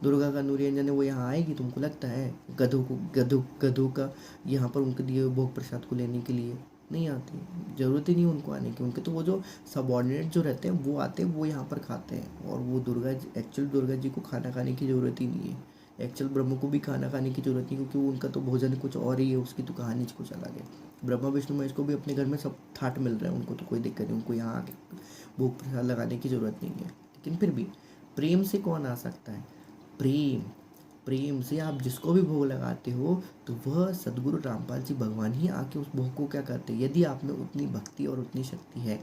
दुर्गा का नूरी अंजन है, वो यहाँ आएगी तुमको लगता है? गधों का यहाँ पर उनके दिए भोग प्रसाद को लेने के लिए नहीं आती। ज़रूरत ही नहीं उनको आने की। उनके तो वो जो सबॉर्डिनेट जो रहते हैं वो आते हैं, वो यहाँ पर खाते हैं। और वो एक्चुअल दुर्गा जी को खाना खाने की ज़रूरत ही नहीं है। एक्चुअल ब्रह्म को भी खाना खाने की ज़रूरत नहीं, क्योंकि उनका तो भोजन कुछ और ही है, उसकी तो कहानी कुछ अलग है। ब्रह्मा विष्णु महेश को भी अपने घर में सब ठाट मिल रहा है, उनको तो कोई दिक्कत नहीं। उनको यहाँ आके भोग प्रसाद लगाने की ज़रूरत नहीं है। लेकिन फिर भी प्रेम से कौन आ सकता है? प्रेम प्रेम से आप जिसको भी भोग लगाते हो तो वह सदगुरु रामपाल जी भगवान ही आके उस भोग को क्या करते हैं? यदि आप में उतनी भक्ति और उतनी शक्ति है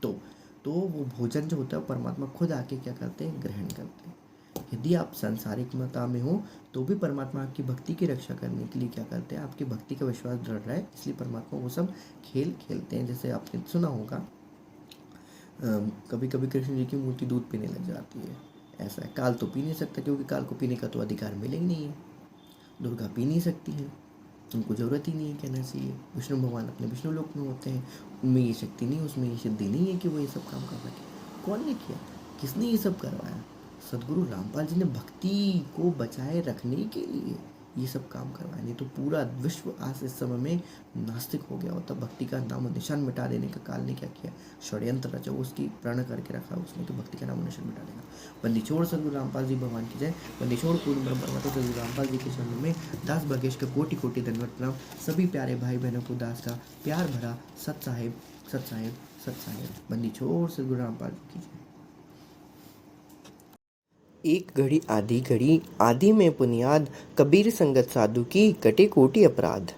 तो वो भोजन जो होता है परमात्मा खुद आके क्या करते हैं? ग्रहण करते हैं। यदि आप सांसारिकता में हो तो भी परमात्मा आपकी भक्ति की रक्षा करने के लिए क्या करते हैं? आपकी भक्ति का विश्वास दृढ़ रहा है इसलिए परमात्मा वो सब खेल खेलते हैं। जैसे आपने सुना होगा कभी कभी कृष्ण जी की मूर्ति दूध पीने लग जाती है। ऐसा है। काल तो पी नहीं सकता, क्योंकि काल को पीने का तो अधिकार मिले ही नहीं है। दुर्गा पी नहीं सकती है, उनको ज़रूरत ही नहीं है कहना चाहिए। विष्णु भगवान अपने विष्णु लोक में होते हैं, उनमें ये शक्ति नहीं, उसमें ये सिद्धि नहीं है कि वो ये सब काम कर सके। कौन ने किया? किसने ये सब करवाया? सदगुरु रामपाल जी ने भक्ति को बचाए रखने के लिए ये सब काम करवाया। नहीं तो पूरा विश्व आज इस समय में नास्तिक हो गया होता। भक्ति का नाम निशान मिटा देने का काल ने क्या किया? षड्यंत्र रचा, उसकी प्रण करके रखा उसने कि भक्ति का नाम निशान मिटा देगा। बंदीछोड़ सदगुरु रामपाल जी भगवान की जय। बंदीछोड़ पूर्ण ब्रह्म परमात्मा सदगुरु रामपाल जी के चरणों में दास भागेश का कोटि कोटि धन्यवाद प्रणाम। सभी प्यारे भाई बहनों को दास का प्यार भरा सत साहेब सत साहेब सत साहेब। बंदीछोड़ सदगुरु रामपाल जी की जय। एक घड़ी आधी घड़ी आदि में पुनियाद, कबीर संगत साधु की कटे कोटि अपराध।